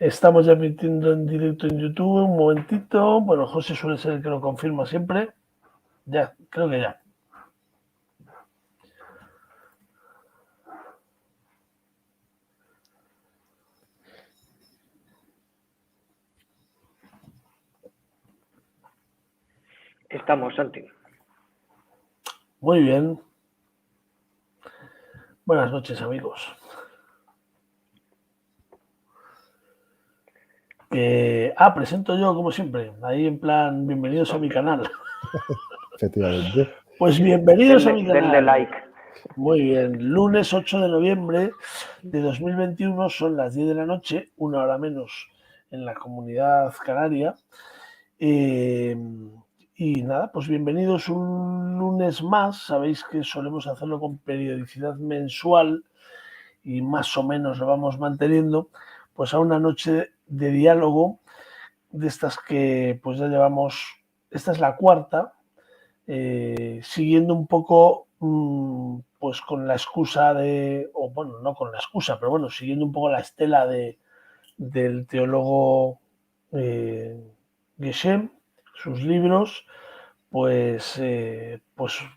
Estamos ya emitiendo en directo en YouTube. Un momentito. Bueno, José suele ser el que lo confirma siempre. Ya, creo que ya. Estamos, Santi. Muy bien. Buenas noches, amigos. Presento yo, como siempre. Ahí en plan, bienvenidos a mi canal. Efectivamente. Pues bienvenidos a mi canal. Denle like. Muy bien. Lunes 8 de noviembre de 2021, son las 10 de la noche, una hora menos en la Comunidad Canaria. Y nada, pues bienvenidos un lunes más. Sabéis que solemos hacerlo con periodicidad mensual y más o menos lo vamos manteniendo, pues a una noche de diálogo de estas que pues ya llevamos, esta es la cuarta, siguiendo un poco pues con la excusa de, o bueno, no con la excusa, pero bueno, siguiendo un poco la estela del teólogo Geshem, sus libros, pues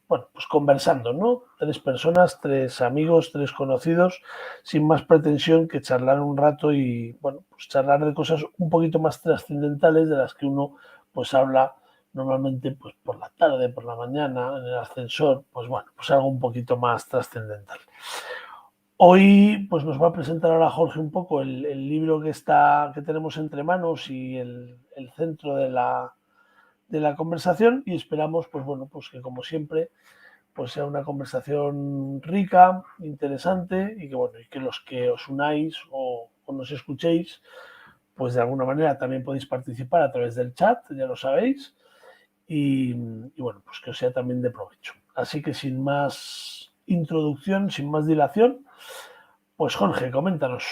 bueno, pues conversando, ¿no? Tres personas, tres amigos, tres conocidos, sin más pretensión que charlar un rato y, bueno, pues charlar de cosas un poquito más trascendentales de las que uno pues habla normalmente pues por la tarde, por la mañana, en el ascensor, pues bueno, pues algo un poquito más trascendental. Hoy pues nos va a presentar ahora Jorge un poco el libro que tenemos entre manos y el centro de la conversación, y esperamos pues bueno, pues que como siempre pues sea una conversación rica, interesante, y que bueno, y que los que os unáis o nos escuchéis pues de alguna manera también podéis participar a través del chat, ya lo sabéis, y bueno, pues que os sea también de provecho. Así que sin más introducción, sin más dilación, pues Jorge, coméntanos.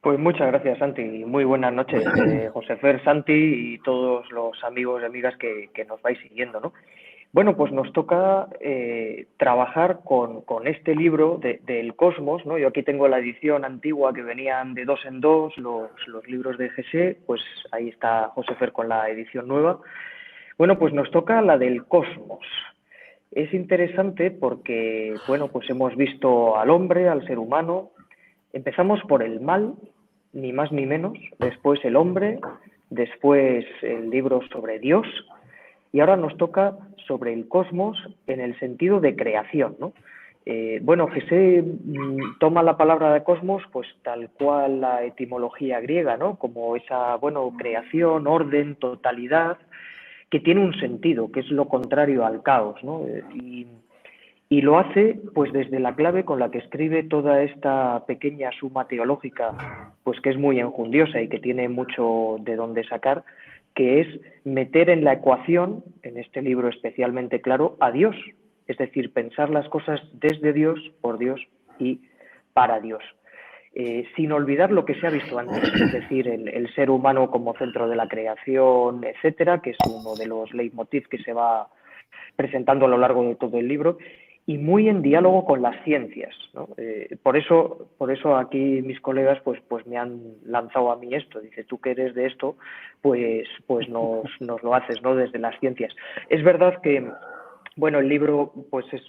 Pues muchas gracias, Santi. Muy buenas noches, José Fer, Santi y todos los amigos y amigas que nos vais siguiendo, ¿no? Bueno, pues nos toca trabajar con este libro del Cosmos, ¿no? Yo aquí tengo la edición antigua que venían de 2 en 2, los libros de Gesé, pues ahí está José Fer con la edición nueva. Bueno, pues nos toca la del Cosmos. Es interesante porque, bueno, pues hemos visto al hombre, al ser humano. Empezamos por el mal, ni más ni menos, después el hombre, después el libro sobre Dios, y ahora nos toca sobre el cosmos en el sentido de creación, ¿no? Bueno, Gesé toma la palabra de cosmos pues tal cual la etimología griega, ¿no? Como esa, bueno, creación, orden, totalidad, que tiene un sentido, que es lo contrario al caos, ¿no? Y lo hace pues desde la clave con la que escribe toda esta pequeña suma teológica, pues que es muy enjundiosa y que tiene mucho de dónde sacar, que es meter en la ecuación, en este libro especialmente claro, a Dios, es decir, pensar las cosas desde Dios, por Dios y para Dios. Sin olvidar lo que se ha visto antes, es decir, el ser humano como centro de la creación, etcétera, que es uno de los leitmotiv que se va presentando a lo largo de todo el libro, y muy en diálogo con las ciencias, ¿no? Por eso aquí mis colegas pues me han lanzado a mí esto. Dice, tú que eres de esto, pues nos lo haces, ¿no? Desde las ciencias. Es verdad que, bueno, el libro pues es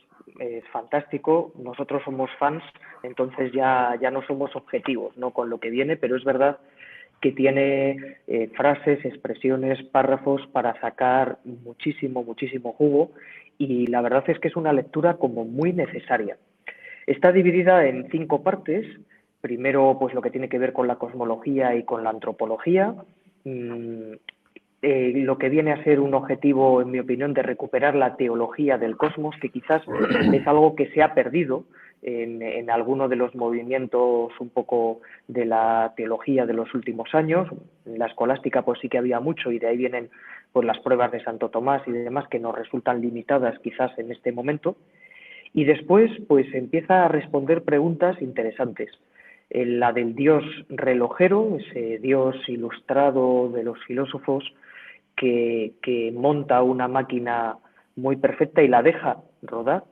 fantástico, nosotros somos fans, entonces ya no somos objetivos, ¿no? Con lo que viene, pero es verdad que tiene frases, expresiones, párrafos para sacar muchísimo jugo, y la verdad es que es una lectura como muy necesaria. Está dividida en 5 partes. Primero, pues lo que tiene que ver con la cosmología y con la antropología, lo que viene a ser un objetivo, en mi opinión, de recuperar la teología del cosmos, que quizás es algo que se ha perdido en alguno de los movimientos un poco de la teología de los últimos años. En la escolástica pues sí que había mucho, y de ahí vienen pues las pruebas de Santo Tomás y demás, que nos resultan limitadas quizás en este momento. Y después pues empieza a responder preguntas interesantes. La del dios relojero, ese dios ilustrado de los filósofos que monta una máquina muy perfecta y la deja rodar,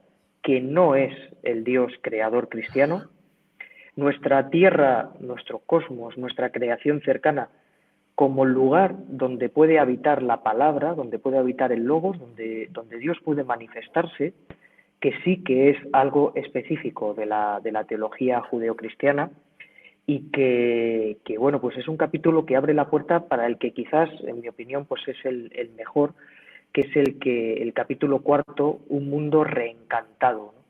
que no es el Dios creador cristiano. nuestra Tierra, nuestro cosmos, nuestra creación cercana, como lugar donde puede habitar la palabra, donde puede habitar el logos, donde Dios puede manifestarse, que sí que es algo específico de la teología judeocristiana y que, bueno, pues es un capítulo que abre la puerta para el que quizás, en mi opinión, pues es el mejor, que es el capítulo 4, un mundo reencantado, ¿no?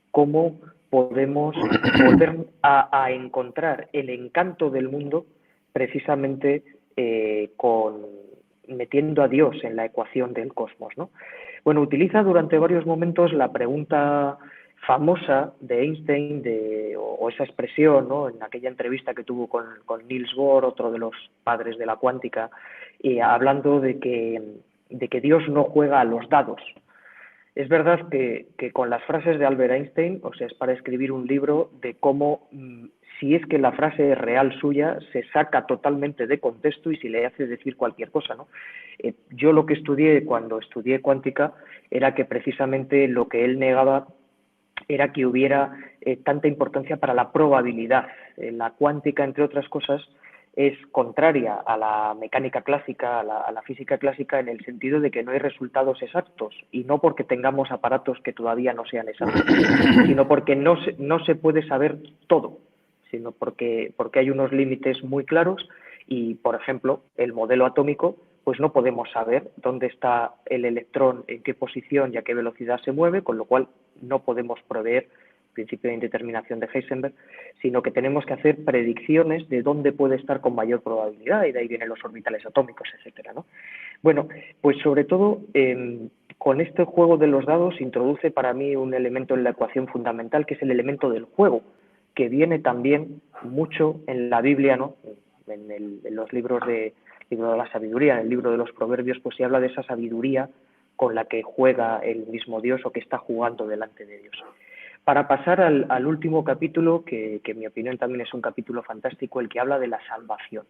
Cómo podemos volver a encontrar el encanto del mundo precisamente metiendo a Dios en la ecuación del cosmos, ¿no? Bueno, utiliza durante varios momentos la pregunta famosa de Einstein, o esa expresión, ¿no?, en aquella entrevista que tuvo con Niels Bohr, otro de los padres de la cuántica, hablando de que Dios no juega a los dados. Es verdad que con las frases de Albert Einstein, o sea, es para escribir un libro de cómo, si es que la frase es real suya, se saca totalmente de contexto y se le hace decir cualquier cosa, ¿no? Yo lo que estudié cuando estudié cuántica era que precisamente lo que él negaba era que hubiera tanta importancia para la probabilidad. La cuántica, entre otras cosas, es contraria a la mecánica clásica, a la física clásica, en el sentido de que no hay resultados exactos, y no porque tengamos aparatos que todavía no sean exactos, sino porque no se puede saber todo, sino porque hay unos límites muy claros y, por ejemplo, el modelo atómico, pues no podemos saber dónde está el electrón, en qué posición y a qué velocidad se mueve, con lo cual no podemos prever principio de indeterminación de Heisenberg, sino que tenemos que hacer predicciones de dónde puede estar con mayor probabilidad, y de ahí vienen los orbitales atómicos, etcétera, ¿no? Bueno, pues sobre todo con este juego de los dados introduce para mí un elemento en la ecuación fundamental, que es el elemento del juego, que viene también mucho en la Biblia, ¿no? En los libro de la sabiduría, en el libro de los proverbios, pues se habla de esa sabiduría con la que juega el mismo Dios, o que está jugando delante de Dios. Para pasar al último capítulo, que en mi opinión también es un capítulo fantástico, el que habla de la salvación.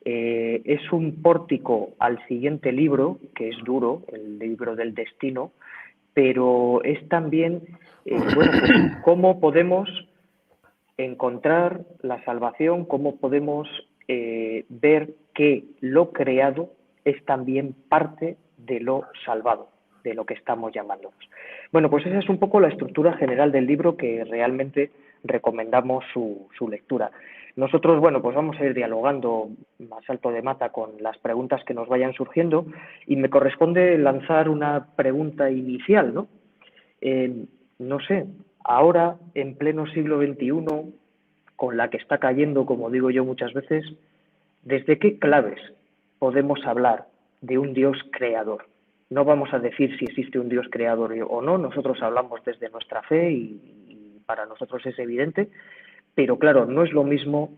Es un pórtico al siguiente libro, que es duro, el libro del destino, pero es también, bueno, pues cómo podemos encontrar la salvación, cómo podemos ver que lo creado es también parte de lo salvado, de lo que estamos llamándonos. Bueno, pues esa es un poco la estructura general del libro, que realmente recomendamos su lectura. Nosotros, bueno, pues vamos a ir dialogando a salto de mata con las preguntas que nos vayan surgiendo, y me corresponde lanzar una pregunta inicial, ¿no? No sé, ahora, en pleno siglo XXI, con la que está cayendo, como digo yo muchas veces, ¿desde qué claves podemos hablar de un Dios creador? No vamos a decir si existe un Dios creador o no, nosotros hablamos desde nuestra fe y para nosotros es evidente, pero claro, no es lo mismo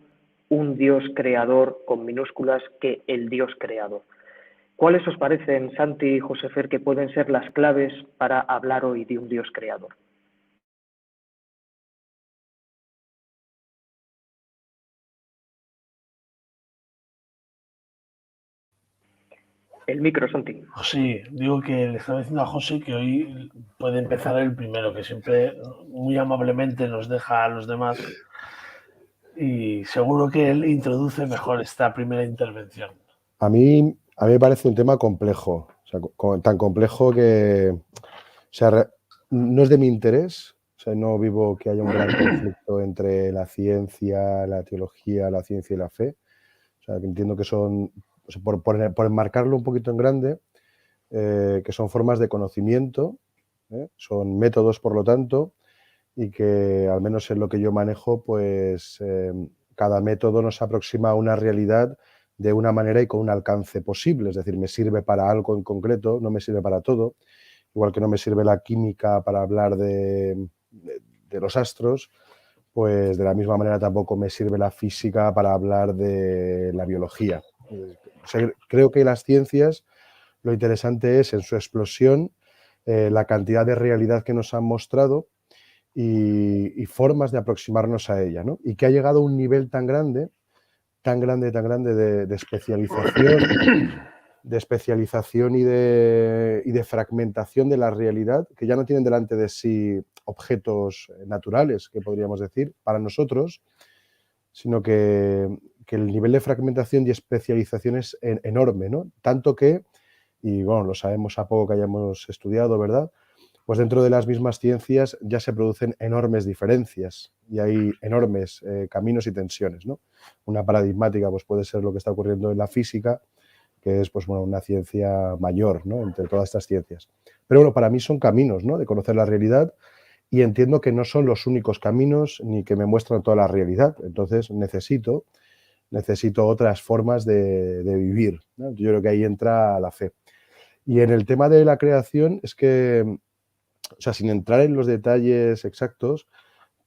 un Dios creador con minúsculas que el Dios creador. ¿Cuáles os parecen, Santi y Josefer, que pueden ser las claves para hablar hoy de un Dios creador? El micro, Santi. Sí, digo que le estaba diciendo a José que hoy puede empezar el primero, que siempre muy amablemente nos deja a los demás, y seguro que él introduce mejor esta primera intervención. A mí me parece un tema complejo, o sea, tan complejo que, o sea, no es de mi interés, o sea, no vivo que haya un gran conflicto entre la ciencia, la teología, la ciencia y la fe. O sea, que entiendo que son, o sea, por enmarcarlo un poquito en grande, que son formas de conocimiento, son métodos, por lo tanto, y que al menos en lo que yo manejo, pues cada método nos aproxima a una realidad de una manera y con un alcance posible, es decir, me sirve para algo en concreto, no me sirve para todo, igual que no me sirve la química para hablar de los astros, pues de la misma manera tampoco me sirve la física para hablar de la biología. O sea, creo que las ciencias, lo interesante es en su explosión, la cantidad de realidad que nos han mostrado y formas de aproximarnos a ella, ¿no? Y que ha llegado a un nivel tan grande de especialización, de especialización y de fragmentación de la realidad, que ya no tienen delante de sí objetos naturales, que podríamos decir, para nosotros, sino que el nivel de fragmentación y especialización es enorme, ¿no? Tanto que, y bueno, lo sabemos a poco que hayamos estudiado, ¿verdad?, pues dentro de las mismas ciencias ya se producen enormes diferencias y hay enormes caminos y tensiones, ¿no? Una paradigmática pues puede ser lo que está ocurriendo en la física, que es pues, bueno, una ciencia mayor, ¿no?, entre todas estas ciencias. Pero bueno, para mí son caminos, ¿no?, de conocer la realidad, y entiendo que no son los únicos caminos ni que me muestran toda la realidad. Entonces necesito otras formas de vivir, ¿no? Yo creo que ahí entra la fe. Y en el tema de la creación es que, o sea, sin entrar en los detalles exactos,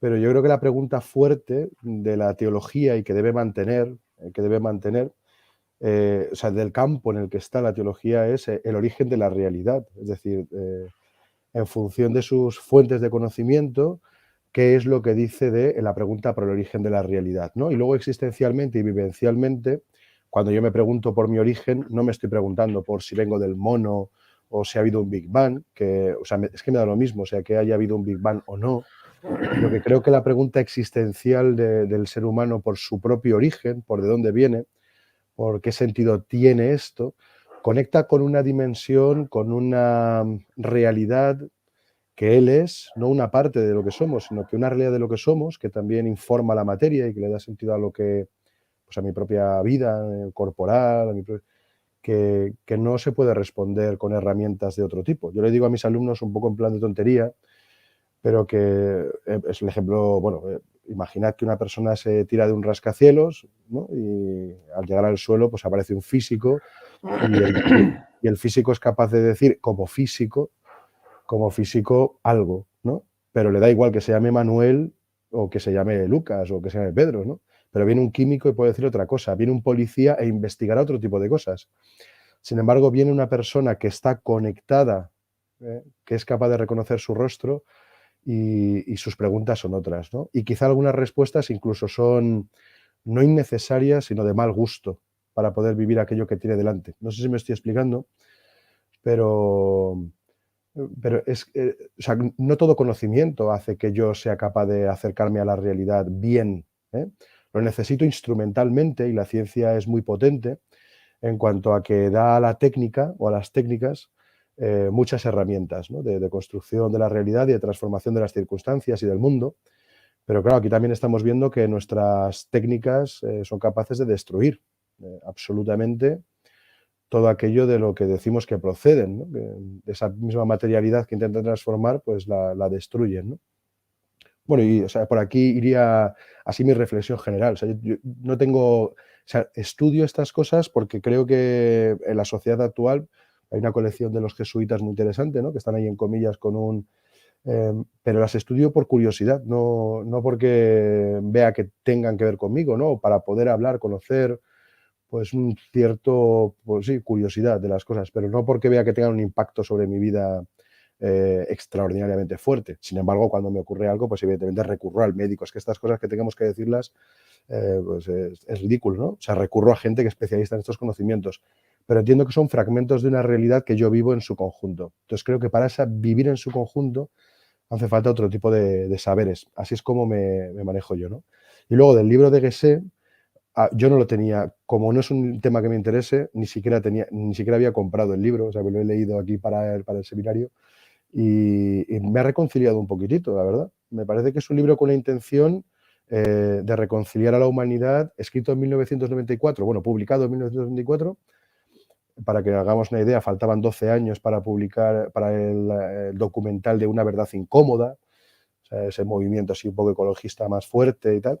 pero yo creo que la pregunta fuerte de la teología y que debe mantener, o sea, del campo en el que está la teología es el origen de la realidad. Es decir, en función de sus fuentes de conocimiento, qué es lo que dice de la pregunta por el origen de la realidad, ¿no? Y luego existencialmente y vivencialmente, cuando yo me pregunto por mi origen, no me estoy preguntando por si vengo del mono o si ha habido un Big Bang, que, o sea, es que me da lo mismo, o sea, que haya habido un Big Bang o no, sino que creo que la pregunta existencial del ser humano por su propio origen, por de dónde viene, por qué sentido tiene esto, conecta con una dimensión, con una realidad que él es, no una parte de lo que somos, sino que una realidad de lo que somos, que también informa la materia y que le da sentido a lo que, pues a mi propia vida corporal, que no se puede responder con herramientas de otro tipo. Yo le digo a mis alumnos un poco en plan de tontería, pero que es el ejemplo, bueno, imaginad que una persona se tira de un rascacielos, ¿no?, y al llegar al suelo pues aparece un físico y el físico es capaz de decir como físico algo, ¿no? Pero le da igual que se llame Manuel o que se llame Lucas o que se llame Pedro, ¿no? Pero viene un químico y puede decir otra cosa, viene un policía e investigará otro tipo de cosas. Sin embargo, viene una persona que está conectada, que es capaz de reconocer su rostro y sus preguntas son otras, ¿no? Y quizá algunas respuestas incluso son no innecesarias, sino de mal gusto para poder vivir aquello que tiene delante. No sé si me estoy explicando, pero es, o sea, no todo conocimiento hace que yo sea capaz de acercarme a la realidad bien, ¿eh? Lo necesito instrumentalmente y la ciencia es muy potente en cuanto a que da a la técnica o a las técnicas muchas herramientas, ¿no?, de construcción de la realidad y de transformación de las circunstancias y del mundo. Pero claro, aquí también estamos viendo que nuestras técnicas son capaces de destruir absolutamente todo aquello de lo que decimos que proceden, ¿no?, de esa misma materialidad que intentan transformar, pues la destruyen, ¿no? Bueno, y o sea, por aquí iría así mi reflexión general. O sea, yo no tengo, o sea, estudio estas cosas porque creo que en la sociedad actual hay una colección de los jesuitas muy interesante, ¿no?, que están ahí en comillas con un... pero las estudio por curiosidad, no porque vea que tengan que ver conmigo, ¿no?, para poder hablar, conocer, pues un cierto, pues sí, curiosidad de las cosas, pero no porque vea que tengan un impacto sobre mi vida extraordinariamente fuerte. Sin embargo, cuando me ocurre algo, pues evidentemente recurro al médico. Es que estas cosas que tengamos que decirlas, pues es ridículo, ¿no? O sea, recurro a gente que es especialista en estos conocimientos, pero entiendo que son fragmentos de una realidad que yo vivo en su conjunto. Entonces creo que para vivir en su conjunto hace falta otro tipo de saberes. Así es como me manejo yo, ¿no? Y luego del libro de Geshe, yo no lo tenía, como no es un tema que me interese, ni siquiera había comprado el libro, o sea, me lo he leído aquí para el seminario y me ha reconciliado un poquitito, la verdad. Me parece que es un libro con la intención de reconciliar a la humanidad, escrito en 1994, bueno, publicado en 1994, para que hagamos una idea, faltaban 12 años para publicar, para el documental de Una verdad incómoda, o sea, ese movimiento así un poco ecologista más fuerte y tal.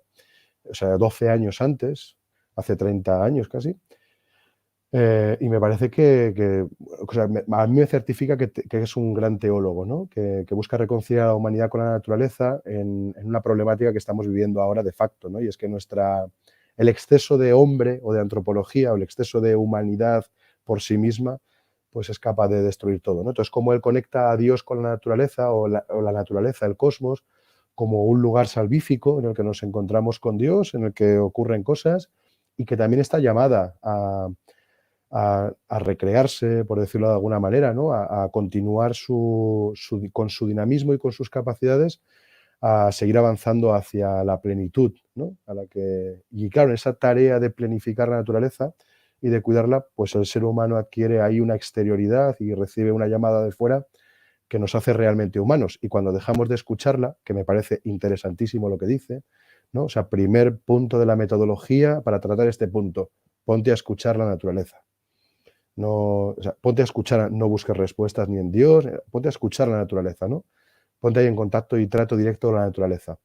O sea, 12 años antes, hace 30 años casi, y me parece o sea, a mí me certifica que es un gran teólogo, ¿no?, que busca reconciliar a la humanidad con la naturaleza en una problemática que estamos viviendo ahora de facto, ¿no? Y es que el exceso de hombre o de antropología o el exceso de humanidad por sí misma, pues es capaz de destruir todo, ¿no? Entonces, cómo él conecta a Dios con la naturaleza o la naturaleza, el cosmos, como un lugar salvífico en el que nos encontramos con Dios, en el que ocurren cosas y que también está llamada a recrearse, por decirlo de alguna manera, ¿no? A continuar con su dinamismo y con sus capacidades, a seguir avanzando hacia la plenitud, ¿no? Y claro, en esa tarea de planificar la naturaleza y de cuidarla, pues el ser humano adquiere ahí una exterioridad y recibe una llamada de fuera que nos hace realmente humanos. Y cuando dejamos de escucharla, que me parece interesantísimo lo que dice, ¿no? O sea, primer punto de la metodología para tratar este punto, ponte a escuchar la naturaleza. No, o sea, ponte a escuchar, no busques respuestas ni en Dios, ponte a escuchar la naturaleza, ¿no? Ponte ahí en contacto y trato directo con la naturaleza,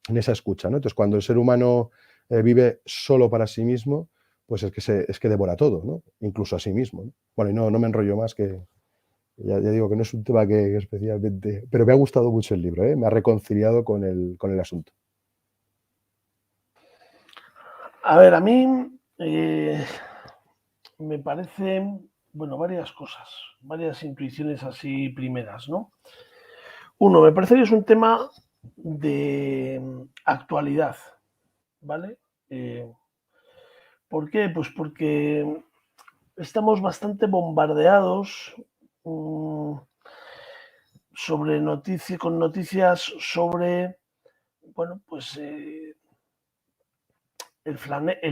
en esa escucha, ¿no? Entonces, cuando el ser humano vive solo para sí mismo, pues es que devora todo, ¿no? Incluso a sí mismo, ¿no? Bueno, y no me enrollo más, que ya digo que no es un tema que especialmente... Pero me ha gustado mucho el libro, ¿eh? Me ha reconciliado con el asunto. A ver, a mí me parecen, bueno, varias cosas, varias intuiciones así primeras, ¿no? Uno, me parece que es un tema de actualidad, ¿vale? ¿Por qué? Pues porque estamos bastante bombardeados con noticias sobre, bueno, pues el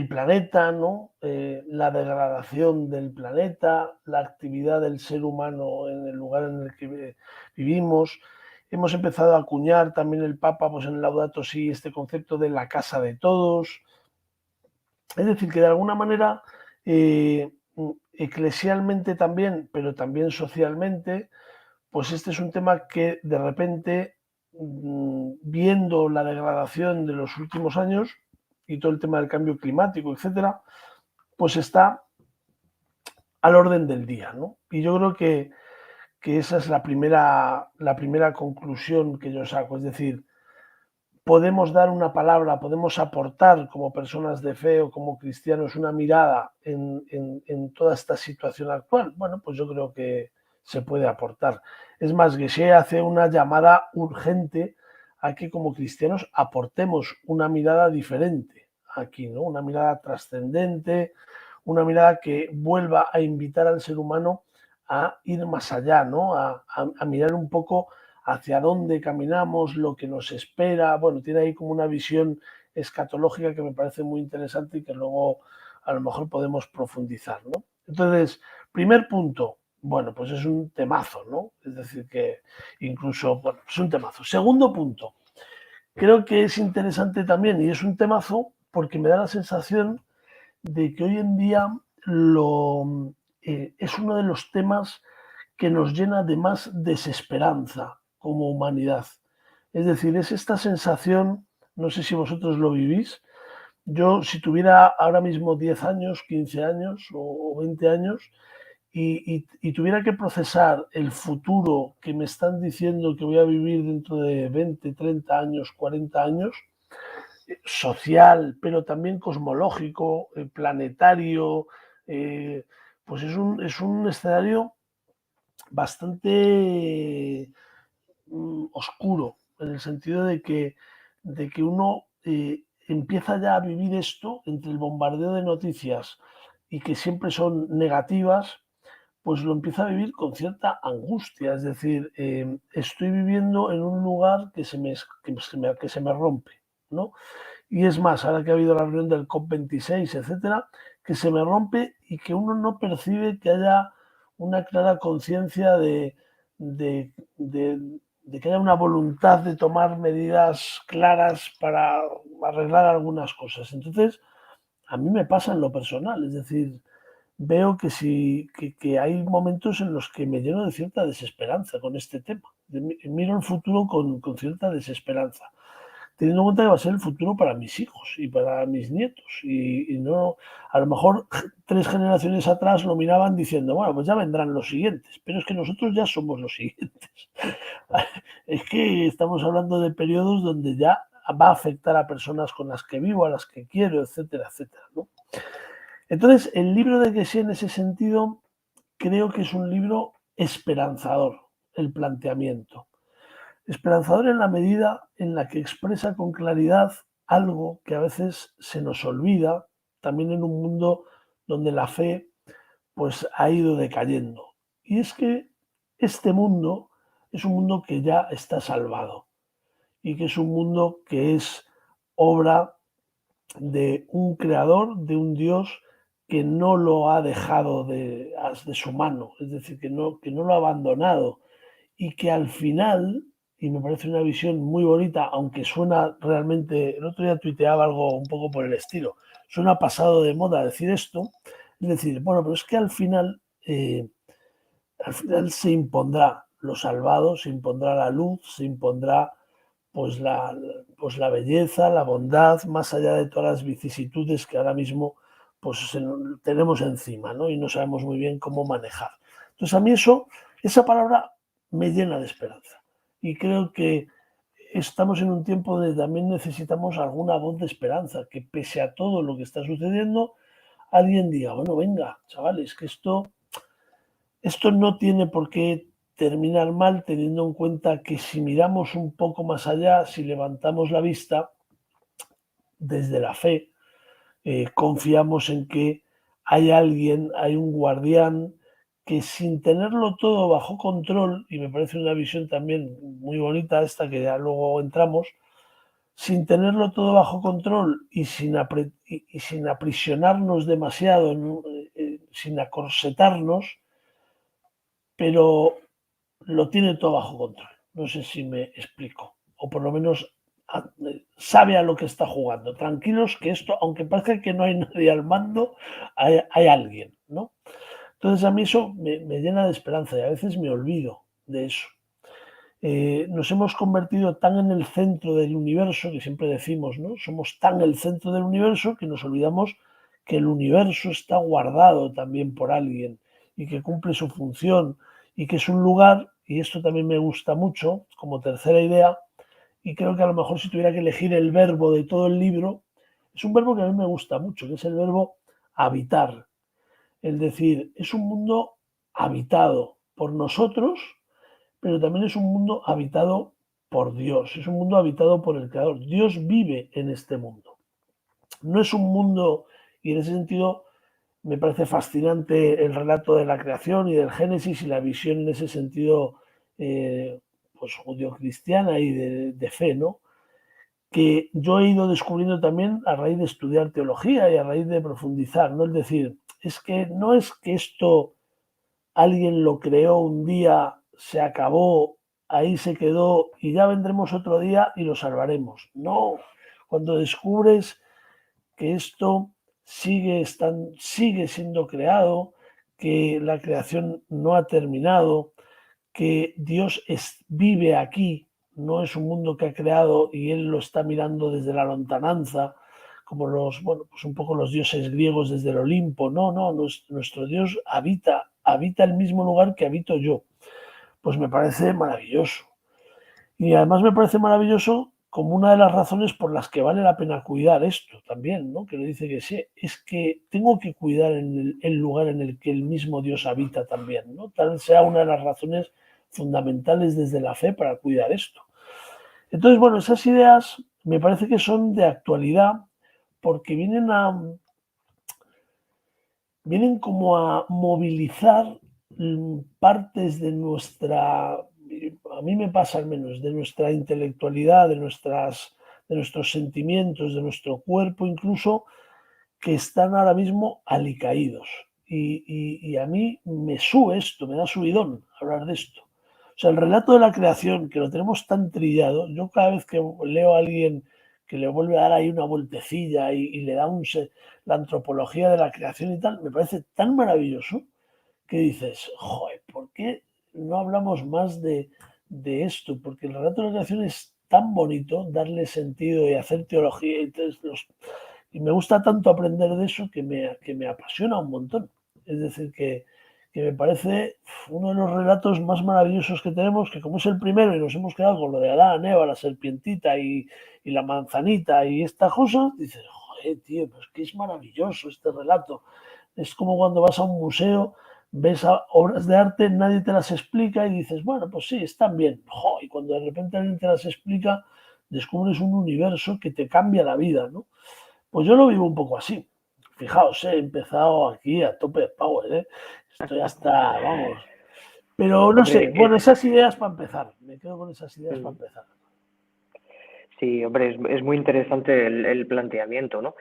planeta, ¿no? La degradación del planeta, la actividad del ser humano en el lugar en el que vivimos. Hemos empezado a acuñar también el Papa, pues en Laudato Si, este concepto de la casa de todos. Es decir, que de alguna manera, eclesialmente también, pero también socialmente, pues este es un tema que de repente, viendo la degradación de los últimos años y todo el tema del cambio climático, etcétera, pues está al orden del día, ¿no? Y yo creo que esa es la primera conclusión que yo saco. Es decir, podemos dar una palabra, podemos aportar como personas de fe o como cristianos una mirada en toda esta situación actual. Bueno, pues yo creo que se puede aportar. Es más, Geshe hace una llamada urgente a que como cristianos aportemos una mirada diferente aquí, ¿no? Una mirada trascendente, una mirada que vuelva a invitar al ser humano a ir más allá, ¿no? A mirar un poco hacia dónde caminamos, lo que nos espera. Bueno, tiene ahí como una visión escatológica que me parece muy interesante y que luego a lo mejor podemos profundizar, ¿no? Entonces, primer punto, bueno, pues es un temazo, ¿no? Es decir, que incluso, bueno, es un temazo. Segundo punto, creo que es interesante también y es un temazo porque me da la sensación de que hoy en día es uno de los temas que nos llena de más desesperanza como humanidad. Es decir, es esta sensación, no sé si vosotros lo vivís, yo si tuviera ahora mismo 10 años, 15 años o 20 años y tuviera que procesar el futuro que me están diciendo que voy a vivir dentro de 20, 30 años, 40 años, social, pero también cosmológico, planetario, pues es un escenario bastante oscuro, en el sentido de que uno empieza ya a vivir esto entre el bombardeo de noticias y que siempre son negativas, pues lo empieza a vivir con cierta angustia. Es decir, estoy viviendo en un lugar que se me rompe, ¿no? Y es más, ahora que ha habido la reunión del COP26, etcétera, que se me rompe y que uno no percibe que haya una clara conciencia de que haya una voluntad de tomar medidas claras para arreglar algunas cosas. Entonces, a mí me pasa en lo personal, es decir, veo que hay momentos en los que me lleno de cierta desesperanza con este tema. Miro el futuro con cierta desesperanza, teniendo en cuenta que va a ser el futuro para mis hijos y para mis nietos. Y no, a lo mejor 3 generaciones atrás lo miraban diciendo, bueno, pues ya vendrán los siguientes, pero es que nosotros ya somos los siguientes. Es que estamos hablando de periodos donde ya va a afectar a personas con las que vivo, a las que quiero, etcétera, etcétera, ¿no? Entonces, el libro de Geshe en ese sentido creo que es un libro esperanzador, el planteamiento. Esperanzador en la medida en la que expresa con claridad algo que a veces se nos olvida, también en un mundo donde la fe pues ha ido decayendo. Y es que este mundo es un mundo que ya está salvado y que es un mundo que es obra de un creador, de un Dios que no lo ha dejado de su mano, es decir, que no lo ha abandonado y que al final, y me parece una visión muy bonita, aunque suena realmente, el otro día tuiteaba algo un poco por el estilo, suena pasado de moda decir esto, es decir, bueno, pero es que al final se impondrá lo salvado, se impondrá la luz, se impondrá pues la belleza, la bondad, más allá de todas las vicisitudes que ahora mismo pues tenemos encima, ¿no? Y no sabemos muy bien cómo manejar. Entonces a mí esa palabra me llena de esperanza. Y creo que estamos en un tiempo donde también necesitamos alguna voz de esperanza, que pese a todo lo que está sucediendo, alguien diga, bueno, venga, chavales, que esto no tiene por qué terminar mal, teniendo en cuenta que si miramos un poco más allá, si levantamos la vista desde la fe, confiamos en que hay alguien, hay un guardián que sin tenerlo todo bajo control, y me parece una visión también muy bonita esta que ya luego entramos, sin tenerlo todo bajo control y sin aprisionarnos demasiado, sin acorsetarnos, pero lo tiene todo bajo control. No sé si me explico. O por lo menos sabe a lo que está jugando. Tranquilos que esto, aunque parezca que no hay nadie al mando, hay alguien, ¿no? Entonces a mí eso me llena de esperanza y a veces me olvido de eso. Nos hemos convertido tan en el centro del universo, que siempre decimos, ¿no? Somos tan el centro del universo que nos olvidamos que el universo está guardado también por alguien y que cumple su función y que es un lugar, y esto también me gusta mucho como tercera idea, y creo que a lo mejor si tuviera que elegir el verbo de todo el libro, es un verbo que a mí me gusta mucho, que es el verbo habitar. Es decir, es un mundo habitado por nosotros, pero también es un mundo habitado por Dios, es un mundo habitado por el Creador. Dios vive en este mundo. No es un mundo, y en ese sentido me parece fascinante el relato de la creación y del Génesis y la visión en ese sentido pues judío-cristiana y de fe, ¿no? Que yo he ido descubriendo también a raíz de estudiar teología y a raíz de profundizar, ¿no? Es decir, no es que esto alguien lo creó un día, se acabó, ahí se quedó y ya vendremos otro día y lo salvaremos. No, cuando descubres que esto sigue siendo creado, que la creación no ha terminado, que Dios vive aquí, no es un mundo que ha creado y Él lo está mirando desde la lontananza, como pues un poco los dioses griegos desde el Olimpo. No, nuestro Dios habita el mismo lugar que habito yo. Pues me parece maravilloso. Y además me parece maravilloso como una de las razones por las que vale la pena cuidar esto también, ¿no? Que lo dice que sí, es que tengo que cuidar el lugar en el que el mismo Dios habita también, ¿no? Tal vez sea una de las razones fundamentales desde la fe para cuidar esto. Entonces, bueno, esas ideas me parece que son de actualidad porque vienen como a movilizar partes de nuestra, a mí me pasa al menos, de nuestra intelectualidad, de nuestros sentimientos, de nuestro cuerpo incluso, que están ahora mismo alicaídos. Y a mí me sube esto, me da subidón hablar de esto. O sea, el relato de la creación, que lo tenemos tan trillado, yo cada vez que leo a alguien que le vuelve a dar ahí una vueltecilla y le da la antropología de la creación y tal, me parece tan maravilloso que dices, joder, ¿por qué no hablamos más de esto? Porque el relato de la creación es tan bonito, darle sentido y hacer teología. Y me gusta tanto aprender de eso que me apasiona un montón. Es decir, que me parece uno de los relatos más maravillosos que tenemos, que como es el primero y nos hemos quedado con lo de Adán, Eva, la serpientita y la manzanita y esta cosa, dices, joder, tío, pues que es maravilloso este relato. Es como cuando vas a un museo, ves obras de arte, nadie te las explica y dices, bueno, pues sí, están bien. Y cuando de repente alguien te las explica, descubres un universo que te cambia la vida, ¿no? Pues yo lo vivo un poco así. fijaos, he empezado aquí a tope de power, ¿eh? Estoy hasta, vamos. Pero no sé, Hombre, bueno, esas ideas para empezar. Me quedo con esas ideas para empezar. Sí, hombre, es muy interesante el planteamiento, ¿no?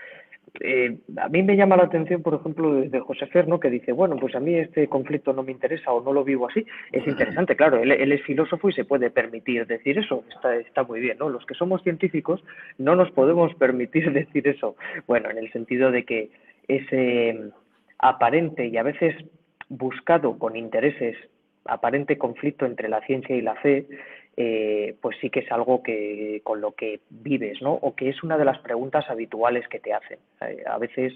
A mí me llama la atención, por ejemplo, desde José Fer, ¿no? Que dice, bueno, pues a mí este conflicto no me interesa o no lo vivo así. Es interesante, claro, él es filósofo y se puede permitir decir eso, está muy bien, ¿no? Los que somos científicos no nos podemos permitir decir eso. Bueno, en el sentido de que ese aparente y a veces buscado con intereses, aparente conflicto entre la ciencia y la fe, pues sí que es algo que con lo que vives, ¿no? O que es una de las preguntas habituales que te hacen. A veces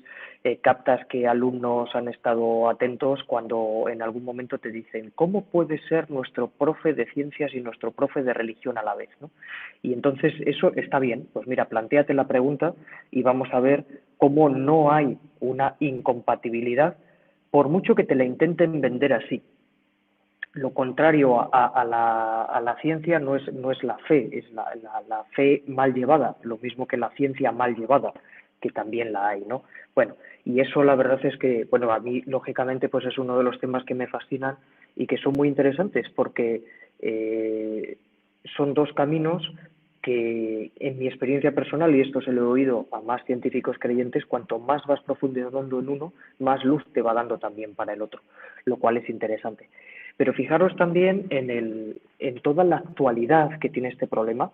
captas que alumnos han estado atentos cuando en algún momento te dicen ¿cómo puede ser nuestro profe de ciencias y nuestro profe de religión a la vez, ¿no? Y entonces eso está bien. Pues mira, plantéate la pregunta y vamos a ver cómo no hay una incompatibilidad por mucho que te la intenten vender así. Lo contrario a la ciencia no es la fe, es la fe mal llevada, lo mismo que la ciencia mal llevada, que también la hay, ¿no? Bueno, y eso la verdad es que, bueno, a mí lógicamente pues es uno de los temas que me fascinan y que son muy interesantes porque son dos caminos que en mi experiencia personal, y esto se lo he oído a más científicos creyentes, cuanto más vas profundizando en uno, más luz te va dando también para el otro, lo cual es interesante. Pero fijaros también en toda la actualidad que tiene este problema.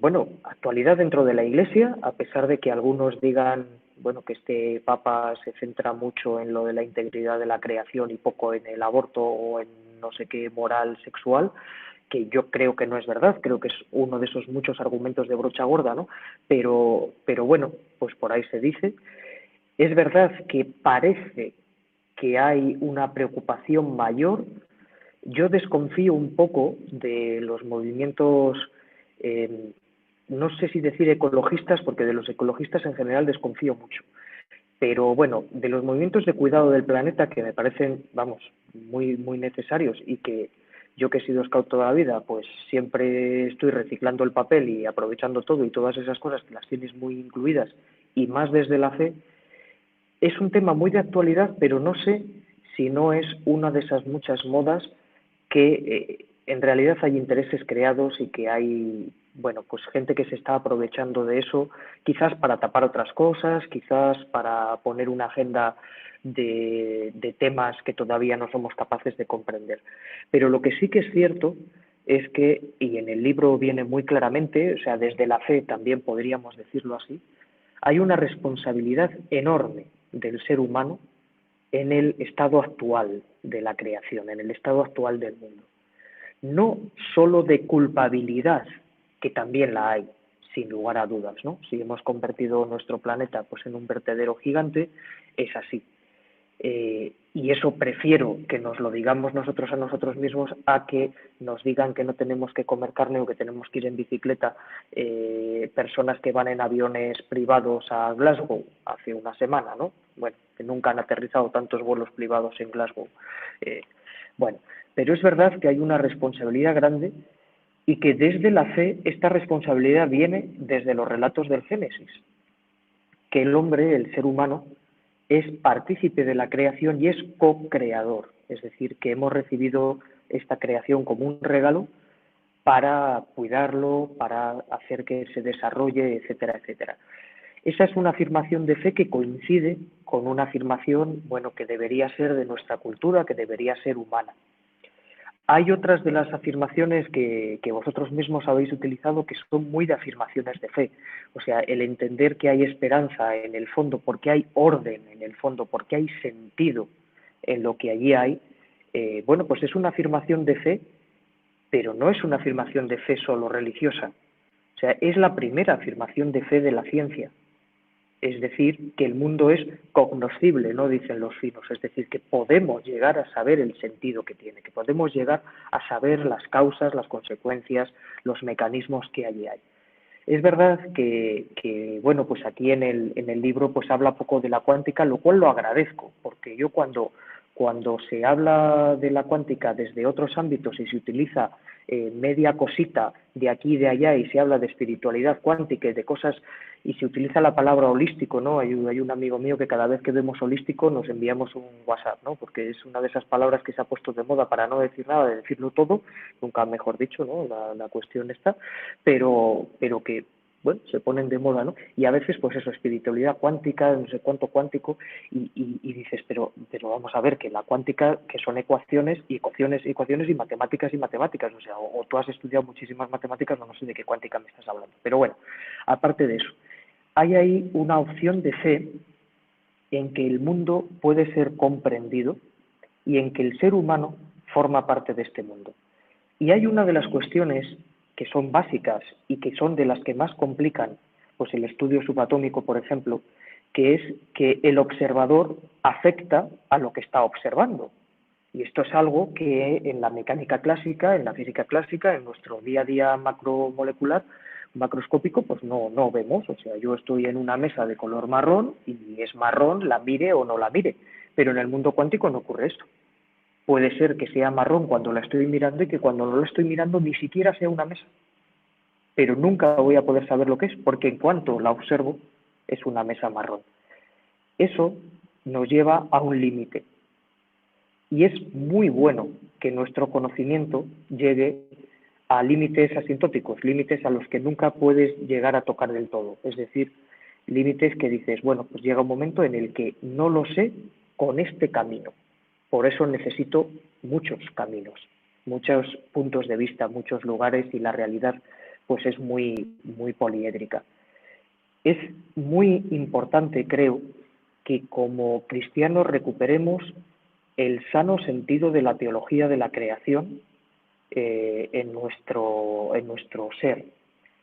Bueno, actualidad dentro de la Iglesia, a pesar de que algunos digan, bueno, que este Papa se centra mucho en lo de la integridad de la creación y poco en el aborto o en no sé qué moral sexual, que yo creo que no es verdad, creo que es uno de esos muchos argumentos de brocha gorda, ¿no? Pero bueno, pues por ahí se dice. Es verdad que parece que hay una preocupación mayor. Yo desconfío un poco de los movimientos, no sé si decir ecologistas, porque de los ecologistas en general desconfío mucho, pero bueno, de los movimientos de cuidado del planeta que me parecen, vamos, muy necesarios y que yo que he sido scout toda la vida, pues siempre estoy reciclando el papel y aprovechando todo y todas esas cosas que las tienes muy incluidas y más desde la fe, es un tema muy de actualidad, pero no sé si no es una de esas muchas modas que en realidad hay intereses creados y que hay, bueno, pues gente que se está aprovechando de eso, quizás para tapar otras cosas, quizás para poner una agenda de temas que todavía no somos capaces de comprender. Pero lo que sí que es cierto es que, y en el libro viene muy claramente, o sea, desde la fe también podríamos decirlo así, hay una responsabilidad enorme del ser humano en el estado actual de la creación, en el estado actual del mundo. No solo de culpabilidad, que también la hay, sin lugar a dudas, ¿no? Si hemos convertido nuestro planeta pues, en un vertedero gigante, es así. Y eso prefiero que nos lo digamos nosotros a nosotros mismos a que nos digan que no tenemos que comer carne o que tenemos que ir en bicicleta personas que van en aviones privados a Glasgow hace una semana, ¿no? Bueno, que nunca han aterrizado tantos vuelos privados en Glasgow. Bueno, pero es verdad que hay una responsabilidad grande y que desde la fe esta responsabilidad viene desde los relatos del Génesis, que el hombre, el ser humano, es partícipe de la creación y es co-creador, es decir, que hemos recibido esta creación como un regalo para cuidarlo, para hacer que se desarrolle, etcétera, etcétera. Esa es una afirmación de fe que coincide con una afirmación, bueno, que debería ser de nuestra cultura, que debería ser humana. Hay otras de las afirmaciones que vosotros mismos habéis utilizado que son muy de afirmaciones de fe. O sea, el entender que hay esperanza en el fondo, porque hay orden en el fondo, porque hay sentido en lo que allí hay, bueno, pues es una afirmación de fe, pero no es una afirmación de fe solo religiosa. O sea, es la primera afirmación de fe de la ciencia. Es decir, que el mundo es cognoscible, ¿no? Dicen los finos, es decir, que podemos llegar a saber el sentido que tiene, que podemos llegar a saber las causas, las consecuencias, los mecanismos que allí hay. Es verdad que bueno, pues aquí en el libro pues habla poco de la cuántica, lo cual lo agradezco, porque yo cuando cuando se habla de la cuántica desde otros ámbitos y se utiliza media cosita de aquí y de allá y se habla de espiritualidad cuántica y de cosas y se utiliza la palabra holístico, ¿no? Hay un amigo mío que cada vez que vemos holístico nos enviamos un WhatsApp, ¿no? Porque es una de esas palabras que se ha puesto de moda para no decir nada, de decirlo todo, nunca mejor dicho, ¿no? La cuestión está, pero que bueno, se ponen de moda, ¿no? Y a veces, pues eso, espiritualidad cuántica, no sé cuánto cuántico, y dices, pero vamos a ver, que la cuántica, que son ecuaciones y matemáticas, o sea, o tú has estudiado muchísimas matemáticas, o no sé de qué cuántica me estás hablando. Pero bueno, aparte de eso, hay ahí una opción de fe en que el mundo puede ser comprendido y en que el ser humano forma parte de este mundo. Y hay una de las cuestiones que son básicas y que son de las que más complican, pues el estudio subatómico, por ejemplo, que es que el observador afecta a lo que está observando. Y esto es algo que en la mecánica clásica, en la física clásica, en nuestro día a día macromolecular, macroscópico, pues no vemos. O sea, yo estoy en una mesa de color marrón y es marrón, la mire o no la mire. Pero en el mundo cuántico no ocurre esto. Puede ser que sea marrón cuando la estoy mirando y que cuando no la estoy mirando ni siquiera sea una mesa. Pero nunca voy a poder saber lo que es, porque en cuanto la observo, es una mesa marrón. Eso nos lleva a un límite. Y es muy bueno que nuestro conocimiento llegue a límites asintóticos, límites a los que nunca puedes llegar a tocar del todo. Es decir, límites que dices, bueno, pues llega un momento en el que no lo sé con este camino. Por eso necesito muchos caminos, muchos puntos de vista, muchos lugares y la realidad pues es muy poliédrica. Es muy importante, creo, que como cristianos recuperemos el sano sentido de la teología de la creación en nuestro ser.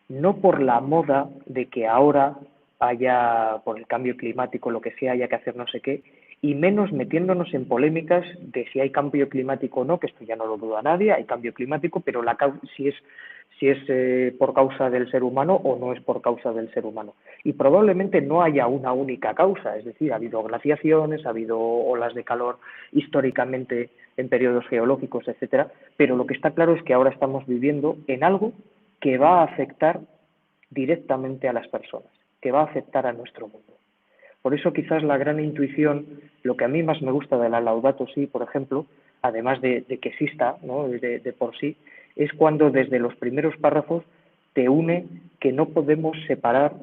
No por la moda de que ahora haya, por el cambio climático, lo que sea, haya que hacer no sé qué, y menos metiéndonos en polémicas de si hay cambio climático o no, que esto ya no lo duda nadie, hay cambio climático, pero si es por causa del ser humano o no es por causa del ser humano. Y probablemente no haya una única causa, es decir, ha habido glaciaciones, ha habido olas de calor históricamente en periodos geológicos, etcétera, pero lo que está claro es que ahora estamos viviendo en algo que va a afectar directamente a las personas, que va a afectar a nuestro mundo. Por eso quizás la gran intuición, lo que a mí más me gusta de la Laudato Si, por ejemplo, además de que exista, ¿no?, de por sí, es cuando desde los primeros párrafos te une que no podemos separar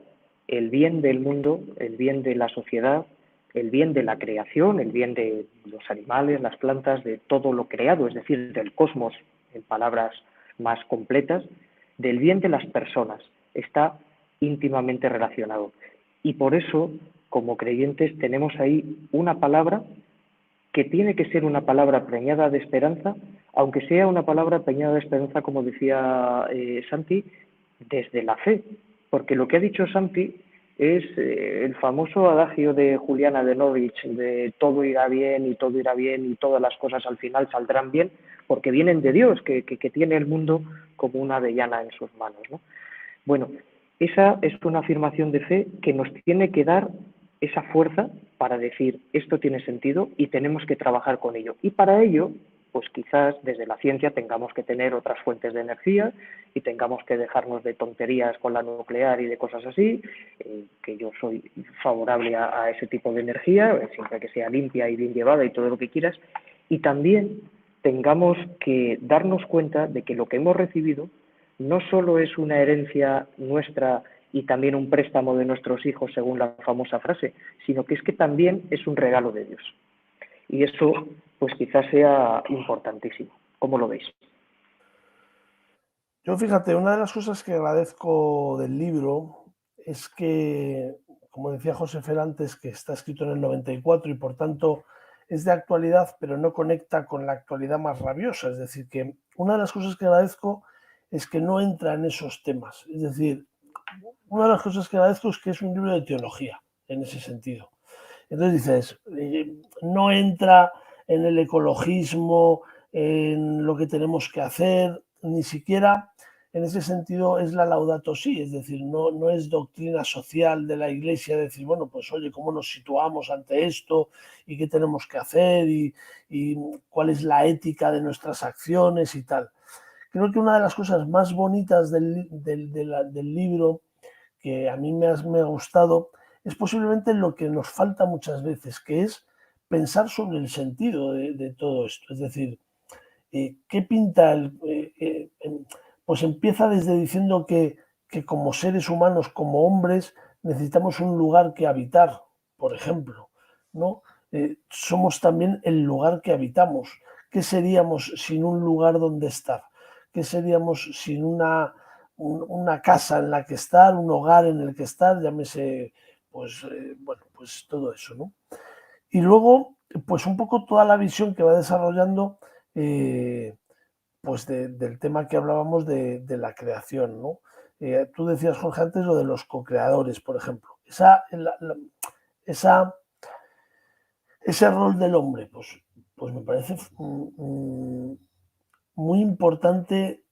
el bien del mundo, el bien de la sociedad, el bien de la creación, el bien de los animales, las plantas, de todo lo creado, es decir, del cosmos, en palabras más completas, del bien de las personas. Está íntimamente relacionado. Y por eso, como creyentes, tenemos ahí una palabra que tiene que ser una palabra preñada de esperanza, aunque sea una palabra preñada de esperanza, como decía Santi, desde la fe. Porque lo que ha dicho Santi es el famoso adagio de Juliana de Norwich, de todo irá bien y todo irá bien y todas las cosas al final saldrán bien, porque vienen de Dios, que tiene el mundo como una avellana en sus manos, ¿no? Bueno, esa es una afirmación de fe que nos tiene que dar esa fuerza para decir esto tiene sentido y tenemos que trabajar con ello. Y para ello, pues quizás desde la ciencia tengamos que tener otras fuentes de energía y tengamos que dejarnos de tonterías con la nuclear y de cosas así, que yo soy favorable a ese tipo de energía, siempre que sea limpia y bien llevada y todo lo que quieras, y también tengamos que darnos cuenta de que lo que hemos recibido no solo es una herencia nuestra y también un préstamo de nuestros hijos, según la famosa frase, sino que es que también es un regalo de Dios. Y eso, pues quizás sea importantísimo. ¿Cómo lo veis? Yo, fíjate, una de las cosas que agradezco del libro es que, como decía José Fer antes, que está escrito en el 94 y por tanto es de actualidad, pero no conecta con la actualidad más rabiosa. Es decir, que una de las cosas que agradezco es que no entra en esos temas. Es decir, una de las cosas que agradezco es que es un libro de teología, en ese sentido. Entonces dices, no entra en el ecologismo, en lo que tenemos que hacer, ni siquiera en ese sentido es la Laudato Si, es decir, no es doctrina social de la Iglesia decir, bueno, pues oye, ¿cómo nos situamos ante esto? ¿Y qué tenemos que hacer? ¿Y cuál es la ética de nuestras acciones y tal? Creo que una de las cosas más bonitas del libro, que a mí me ha gustado, es posiblemente lo que nos falta muchas veces, que es pensar sobre el sentido de todo esto. Es decir, ¿qué pinta? Pues empieza desde diciendo que como seres humanos, como hombres, necesitamos un lugar que habitar, por ejemplo, ¿no? Somos también el lugar que habitamos. ¿Qué seríamos sin un lugar donde estar? ¿Qué seríamos sin una casa en la que estar, un hogar en el que estar? Llámese, pues, bueno, pues todo eso, ¿no? Y luego, pues un poco toda la visión que va desarrollando, pues del tema que hablábamos de la creación, ¿no? Tú decías, Jorge, antes lo de los co-creadores, por ejemplo. Esa, ese rol del hombre, pues me parece muy importante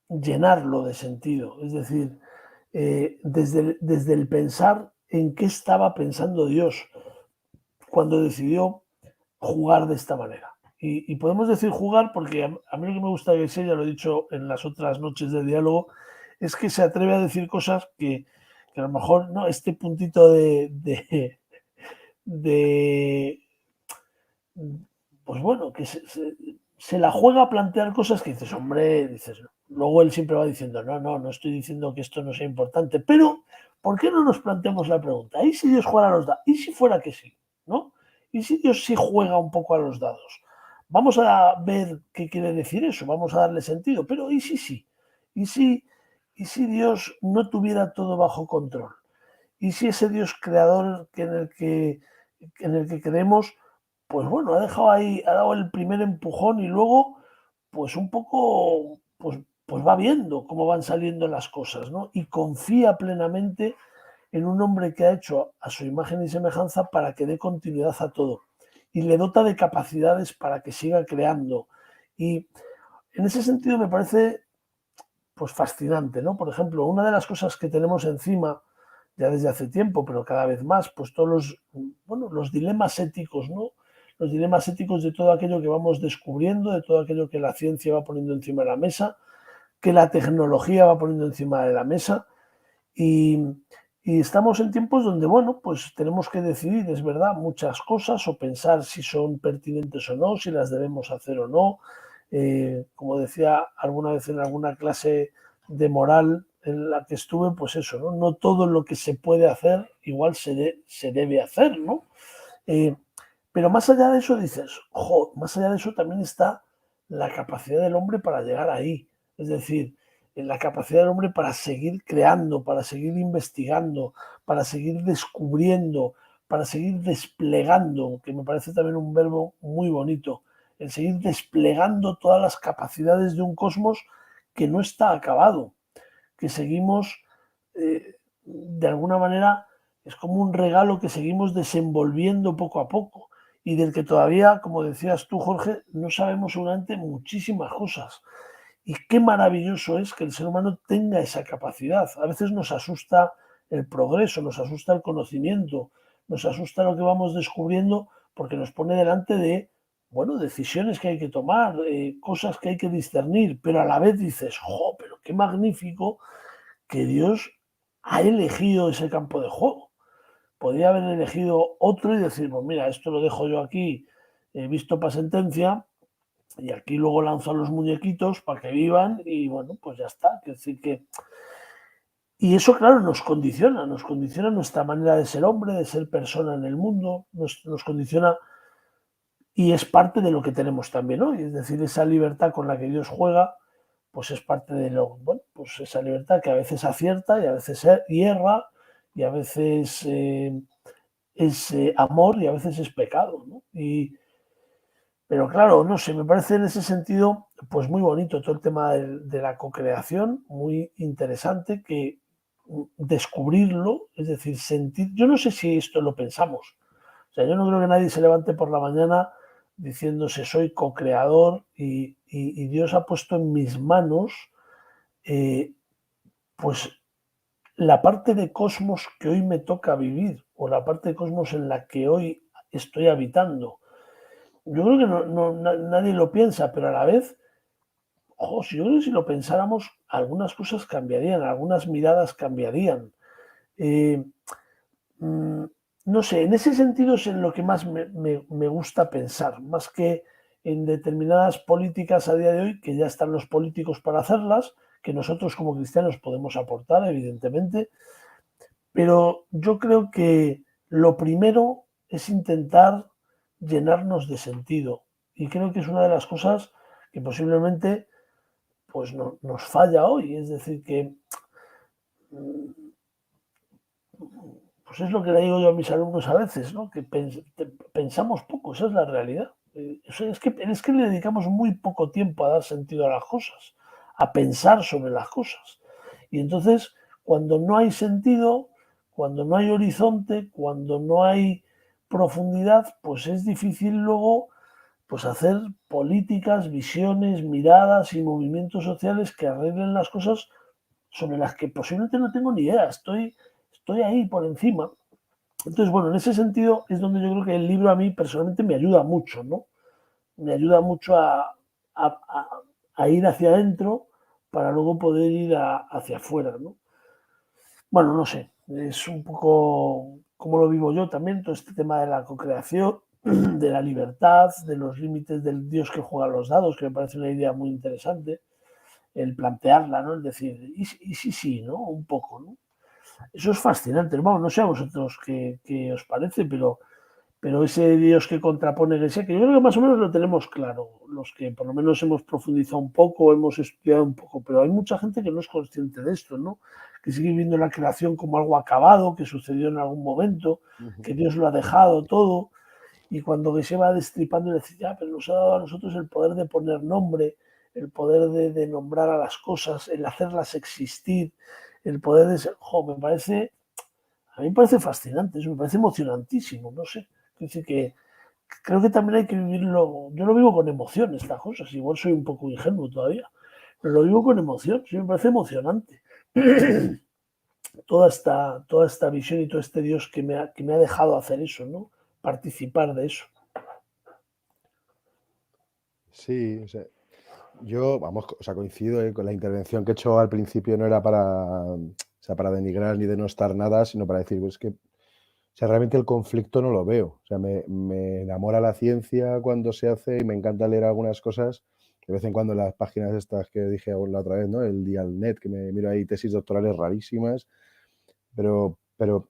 llenarlo de sentido. Es decir, desde el pensar en qué estaba pensando Dios cuando decidió jugar de esta manera. Y podemos decir jugar porque a mí lo que me gusta de Gesell, ya lo he dicho en las otras noches de diálogo, es que se atreve a decir cosas que a lo mejor, ¿no? Este puntito de pues bueno, que se la juega a plantear cosas que dices, hombre, dices, luego él siempre va diciendo, no estoy diciendo que esto no sea importante, pero ¿por qué no nos planteamos la pregunta? ¿Y si Dios juega a los dados? ¿Y si fuera que sí? ¿No? ¿Y si Dios sí juega un poco a los dados? Vamos a ver qué quiere decir eso, vamos a darle sentido, pero ¿y si sí? ¿Y si Dios no tuviera todo bajo control? ¿Y si ese Dios creador en el que creemos, pues bueno, ha dado el primer empujón y luego, pues un poco, pues va viendo cómo van saliendo las cosas, ¿no? Y confía plenamente en un hombre que ha hecho a su imagen y semejanza para que dé continuidad a todo. Y le dota de capacidades para que siga creando. Y en ese sentido me parece, pues fascinante, ¿no? Por ejemplo, una de las cosas que tenemos encima ya desde hace tiempo, pero cada vez más, pues todos los dilemas éticos, ¿no? Los dilemas éticos de todo aquello que vamos descubriendo, de todo aquello que la ciencia va poniendo encima de la mesa, que la tecnología va poniendo encima de la mesa. Y, y estamos en tiempos donde, bueno, pues tenemos que decidir, es verdad, muchas cosas o pensar si son pertinentes o no, si las debemos hacer o no. Como decía alguna vez en alguna clase de moral en la que estuve, pues eso, ¿no? No todo lo que se puede hacer igual se debe hacer, ¿no? Eh, pero más allá de eso dices, más allá de eso también está la capacidad del hombre para llegar ahí. Es decir, en la capacidad del hombre para seguir creando, para seguir investigando, para seguir descubriendo, para seguir desplegando, que me parece también un verbo muy bonito, el seguir desplegando todas las capacidades de un cosmos que no está acabado, que seguimos, de alguna manera, es como un regalo que seguimos desenvolviendo poco a poco y del que todavía, como decías tú, Jorge, no sabemos seguramente muchísimas cosas. Y qué maravilloso es que el ser humano tenga esa capacidad. A veces nos asusta el progreso, nos asusta el conocimiento, nos asusta lo que vamos descubriendo porque nos pone delante de, bueno, decisiones que hay que tomar, cosas que hay que discernir, pero a la vez dices, pero qué magnífico que Dios ha elegido ese campo de juego. Podría haber elegido otro y decir, pues mira, esto lo dejo yo aquí, visto para sentencia, y aquí luego lanzo a los muñequitos para que vivan y bueno, pues ya está. Es decir que... Y eso, claro, nos condiciona nuestra manera de ser hombre, de ser persona en el mundo, nos condiciona y es parte de lo que tenemos también hoy. Es decir, esa libertad con la que Dios juega, pues es parte de lo, bueno, pues esa libertad que a veces acierta y a veces hierra y a veces es amor y a veces es pecado, ¿no? Pero claro, no sé, me parece en ese sentido pues muy bonito todo el tema de la co-creación, muy interesante que descubrirlo, es decir, sentir, yo no sé si esto lo pensamos, o sea, yo no creo que nadie se levante por la mañana diciéndose soy co-creador y Dios ha puesto en mis manos pues la parte de cosmos que hoy me toca vivir o la parte de cosmos en la que hoy estoy habitando. Yo creo que nadie lo piensa, pero a la vez, ojo, yo creo que si lo pensáramos, algunas cosas cambiarían, algunas miradas cambiarían. No sé, en ese sentido es en lo que más me gusta pensar, más que en determinadas políticas a día de hoy, que ya están los políticos para hacerlas, que nosotros como cristianos podemos aportar, evidentemente, pero yo creo que lo primero es intentar llenarnos de sentido, y creo que es una de las cosas que posiblemente pues nos falla hoy, es decir, que pues es lo que le digo yo a mis alumnos a veces, ¿no? Que pensamos poco, esa es la realidad. Es que le dedicamos muy poco tiempo a dar sentido a las cosas, a pensar sobre las cosas. Y entonces, cuando no hay sentido, cuando no hay horizonte, cuando no hay profundidad, pues es difícil luego pues hacer políticas, visiones, miradas y movimientos sociales que arreglen las cosas sobre las que posiblemente no tengo ni idea. Estoy ahí por encima. Entonces, bueno, en ese sentido es donde yo creo que el libro a mí personalmente me ayuda mucho, ¿no? Me ayuda mucho a ir hacia adentro para luego poder ir hacia afuera, ¿no? Bueno, no sé, es un poco como lo vivo yo también, todo este tema de la co-creación, de la libertad, de los límites del Dios que juega los dados, que me parece una idea muy interesante, el plantearla, ¿no? Es decir, y sí, ¿no? Un poco, ¿no? Eso es fascinante, hermano. No sé a vosotros qué os parece, pero ese Dios que contrapone Iglesia, que yo creo que más o menos lo tenemos claro, los que por lo menos hemos profundizado un poco, hemos estudiado un poco, pero hay mucha gente que no es consciente de esto, ¿no? Que sigue viendo la creación como algo acabado, que sucedió en algún momento, que Dios lo ha dejado todo, y cuando se va destripando y decir, ya, pero nos ha dado a nosotros el poder de poner nombre, el poder de nombrar a las cosas, el hacerlas existir, el poder de ser, me parece, a mí me parece fascinante, eso me parece emocionantísimo, no sé. Es decir, que creo que también hay que vivirlo, yo lo vivo con emoción estas cosas, igual soy un poco ingenuo todavía, pero lo vivo con emoción, sí me parece emocionante. toda esta visión y todo este Dios que me ha dejado hacer eso, ¿no? Participar de eso. Sí, o sea, yo, vamos, o sea, coincido con la intervención que he hecho al principio, no era para denigrar ni denostar nada, sino para decir, pues que, o sea, realmente el conflicto no lo veo. O sea, me enamora la ciencia cuando se hace y me encanta leer algunas cosas. De vez en cuando en las páginas estas que dije la otra vez, ¿no? El Dialnet, que me miro ahí tesis doctorales rarísimas, pero, o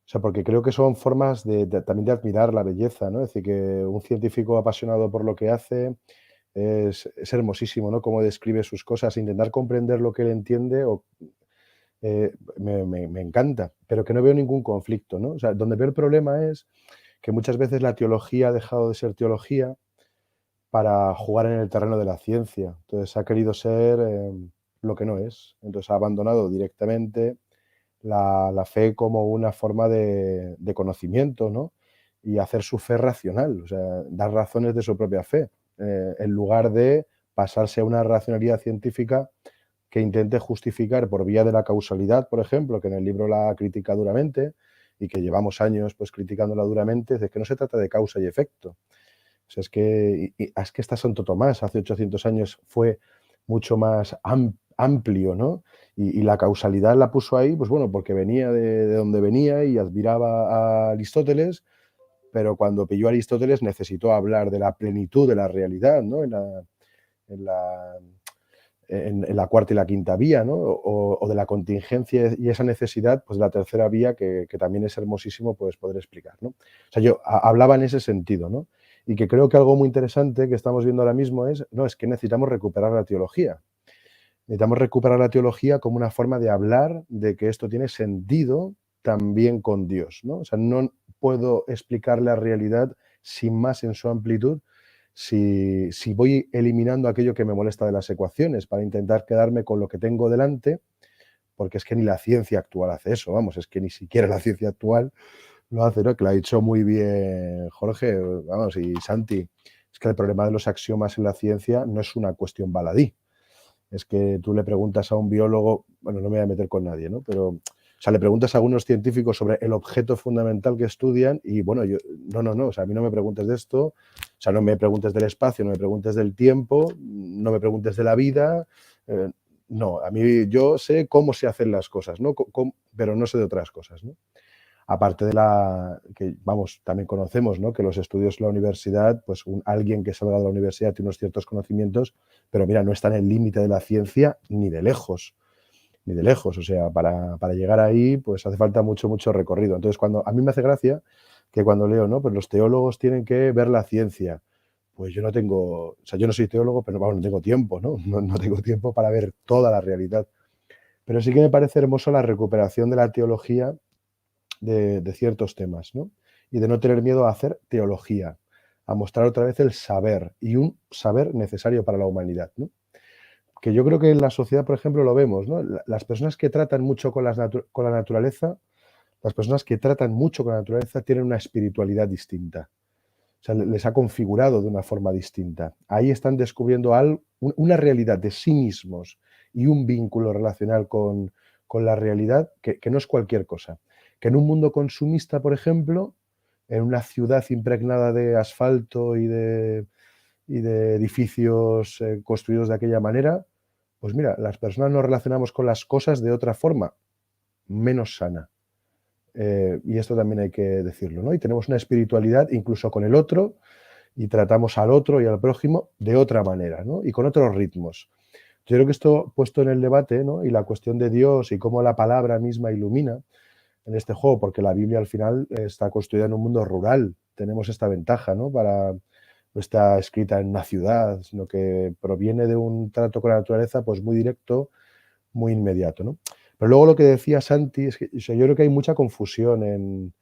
sea, porque creo que son formas también de admirar la belleza, ¿no? Es decir, que un científico apasionado por lo que hace es hermosísimo, ¿no? Cómo describe sus cosas, intentar comprender lo que él entiende me encanta, pero que no veo ningún conflicto, ¿no? O sea, donde veo el problema es que muchas veces la teología ha dejado de ser teología para jugar en el terreno de la ciencia. Entonces ha querido ser lo que no es. Entonces ha abandonado directamente la fe como una forma de conocimiento, ¿no? Y hacer su fe racional, o sea, dar razones de su propia fe, en lugar de pasarse a una racionalidad científica que intente justificar por vía de la causalidad, por ejemplo, que en el libro la critica duramente y que llevamos años pues criticándola duramente, de que no se trata de causa y efecto. O sea, es que hasta Santo Tomás hace 800 años fue mucho más amplio, ¿no? Y la causalidad la puso ahí, pues bueno, porque venía de donde venía y admiraba a Aristóteles, pero cuando pilló a Aristóteles necesitó hablar de la plenitud de la realidad, ¿no? En la cuarta y la quinta vía, ¿no? O de la contingencia y esa necesidad, pues la tercera vía, que también es hermosísimo pues poder explicar, ¿no? O sea, yo hablaba en ese sentido, ¿no? Y que creo que algo muy interesante que estamos viendo ahora mismo es que necesitamos recuperar la teología. Necesitamos recuperar la teología como una forma de hablar de que esto tiene sentido también con Dios, ¿no? O sea, no puedo explicar la realidad sin más en su amplitud si voy eliminando aquello que me molesta de las ecuaciones para intentar quedarme con lo que tengo delante, porque es que ni la ciencia actual hace eso, vamos, es que ni siquiera la ciencia actual Lo hace, ¿no? Que lo ha dicho muy bien Jorge, vamos, y Santi. Es que el problema de los axiomas en la ciencia no es una cuestión baladí. Es que tú le preguntas a un biólogo, bueno, no me voy a meter con nadie, ¿no? Pero, o sea, le preguntas a algunos científicos sobre el objeto fundamental que estudian y, bueno, yo, no, o sea, a mí no me preguntes de esto, o sea, no me preguntes del espacio, no me preguntes del tiempo, no me preguntes de la vida, no, a mí yo sé cómo se hacen las cosas, ¿no? Pero no sé de otras cosas, ¿no? Aparte de la que, vamos, también conocemos, ¿no? Que los estudios en la universidad, pues alguien que salga de la universidad tiene unos ciertos conocimientos, pero mira, no está en el límite de la ciencia ni de lejos, ni de lejos. O sea, para llegar ahí, pues hace falta mucho recorrido. Entonces, cuando a mí me hace gracia que cuando leo, ¿no? Pues los teólogos tienen que ver la ciencia. Pues yo no tengo, o sea, yo no soy teólogo, pero vamos, no tengo tiempo, ¿no? No tengo tiempo para ver toda la realidad. Pero sí que me parece hermoso la recuperación de la teología de ciertos temas, ¿no? Y de no tener miedo a hacer teología, a mostrar otra vez el saber y un saber necesario para la humanidad, ¿no? Que yo creo que en la sociedad, por ejemplo, lo vemos, ¿no? Las personas que tratan mucho con la naturaleza, las personas que tratan mucho con la naturaleza tienen una espiritualidad distinta. O sea, les ha configurado de una forma distinta. Ahí están descubriendo una realidad de sí mismos y un vínculo relacional con la realidad que no es cualquier cosa. Que en un mundo consumista, por ejemplo, en una ciudad impregnada de asfalto y de edificios construidos de aquella manera, pues mira, las personas nos relacionamos con las cosas de otra forma, menos sana. Y esto también hay que decirlo, ¿no? Y tenemos una espiritualidad incluso con el otro y tratamos al otro y al prójimo de otra manera, ¿no? Y con otros ritmos. Yo creo que esto puesto en el debate, ¿no? Y la cuestión de Dios y cómo la palabra misma ilumina en este juego, porque la Biblia al final está construida en un mundo rural. Tenemos esta ventaja, ¿no? No está escrita en una ciudad, sino que proviene de un trato con la naturaleza pues muy directo, muy inmediato, ¿no? Pero luego lo que decía Santi es que, o sea, yo creo que hay mucha confusión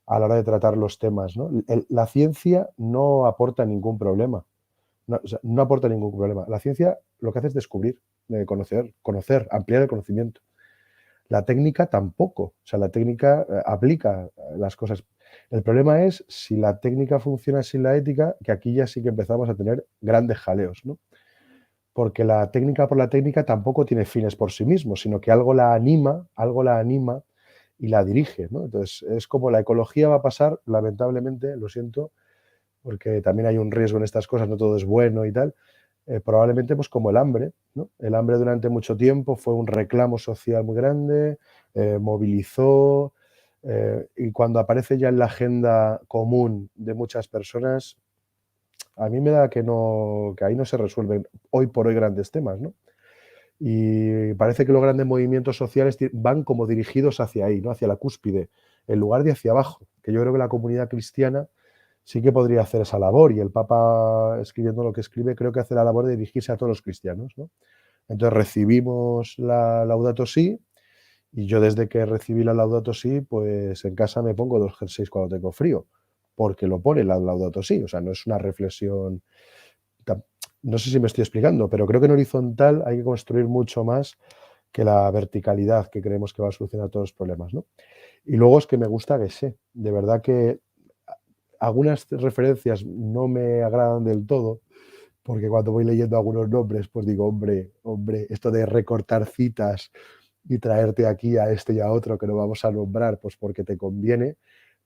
a la hora de tratar los temas, ¿no? La ciencia no aporta ningún problema. No, o sea, no aporta ningún problema. La ciencia lo que hace es descubrir, conocer, ampliar el conocimiento. La técnica tampoco. O sea, la técnica aplica las cosas. El problema es si la técnica funciona sin la ética, que aquí ya sí que empezamos a tener grandes jaleos, ¿no? Porque la técnica por la técnica tampoco tiene fines por sí mismo, sino que algo la anima y la dirige, ¿no? Entonces, es como la ecología va a pasar, lamentablemente, lo siento, porque también hay un riesgo en estas cosas, no todo es bueno y tal, probablemente pues como el hambre, ¿no? El hambre durante mucho tiempo fue un reclamo social muy grande, movilizó, y cuando aparece ya en la agenda común de muchas personas, a mí me da que ahí no se resuelven hoy por hoy grandes temas, ¿no? Y parece que los grandes movimientos sociales van como dirigidos hacia ahí, ¿no? Hacia la cúspide, en lugar de hacia abajo, que yo creo que la comunidad cristiana sí que podría hacer esa labor, y el Papa, escribiendo lo que escribe, creo que hace la labor de dirigirse a todos los cristianos, ¿no? Entonces recibimos la Laudato Si, y yo desde que recibí la Laudato Si, pues en casa me pongo 2 jerseys cuando tengo frío, porque lo pone la Laudato Si, o sea, no es una reflexión, no sé si me estoy explicando, pero creo que en horizontal hay que construir mucho más que la verticalidad que creemos que va a solucionar todos los problemas, ¿no? Y luego es que me gusta Geshe, de verdad que algunas referencias no me agradan del todo, porque cuando voy leyendo algunos nombres, pues digo, hombre, esto de recortar citas y traerte aquí a este y a otro que no vamos a nombrar, pues porque te conviene,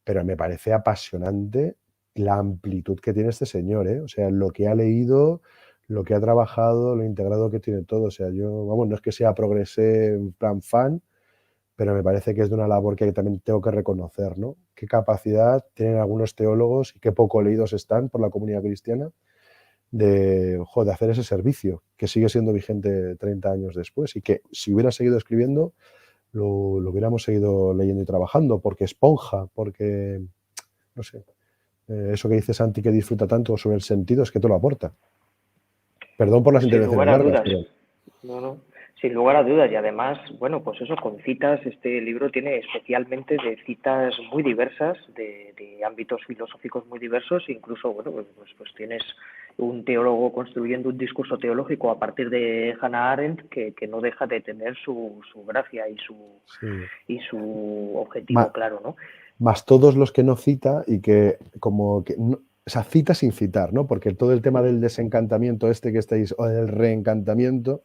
pero me parece apasionante la amplitud que tiene este señor, ¿eh? O sea, lo que ha leído, lo que ha trabajado, lo integrado que tiene todo. O sea, yo, vamos, no es que sea progresé en plan fan, pero me parece que es de una labor que también tengo que reconocer, ¿no? Qué capacidad tienen algunos teólogos y qué poco leídos están por la comunidad cristiana de hacer ese servicio, que sigue siendo vigente 30 años después, y que si hubiera seguido escribiendo, lo hubiéramos seguido leyendo y trabajando, porque esponja, porque, no sé, eso que dice Santi que disfruta tanto sobre el sentido, es que te lo aporta. Perdón por las Pues sin intervenciones lugar a largas, dudas. pero... No, no, sin lugar a dudas. Y además, bueno, pues eso, con citas, este libro tiene especialmente de citas muy diversas, de ámbitos filosóficos muy diversos, incluso, bueno, pues tienes un teólogo construyendo un discurso teológico a partir de Hannah Arendt que no deja de tener su gracia y su objetivo claro, ¿no? Más todos los que no cita y que como que no, o sea, cita sin citar, ¿no? Porque todo el tema del desencantamiento que estáis, o del reencantamiento,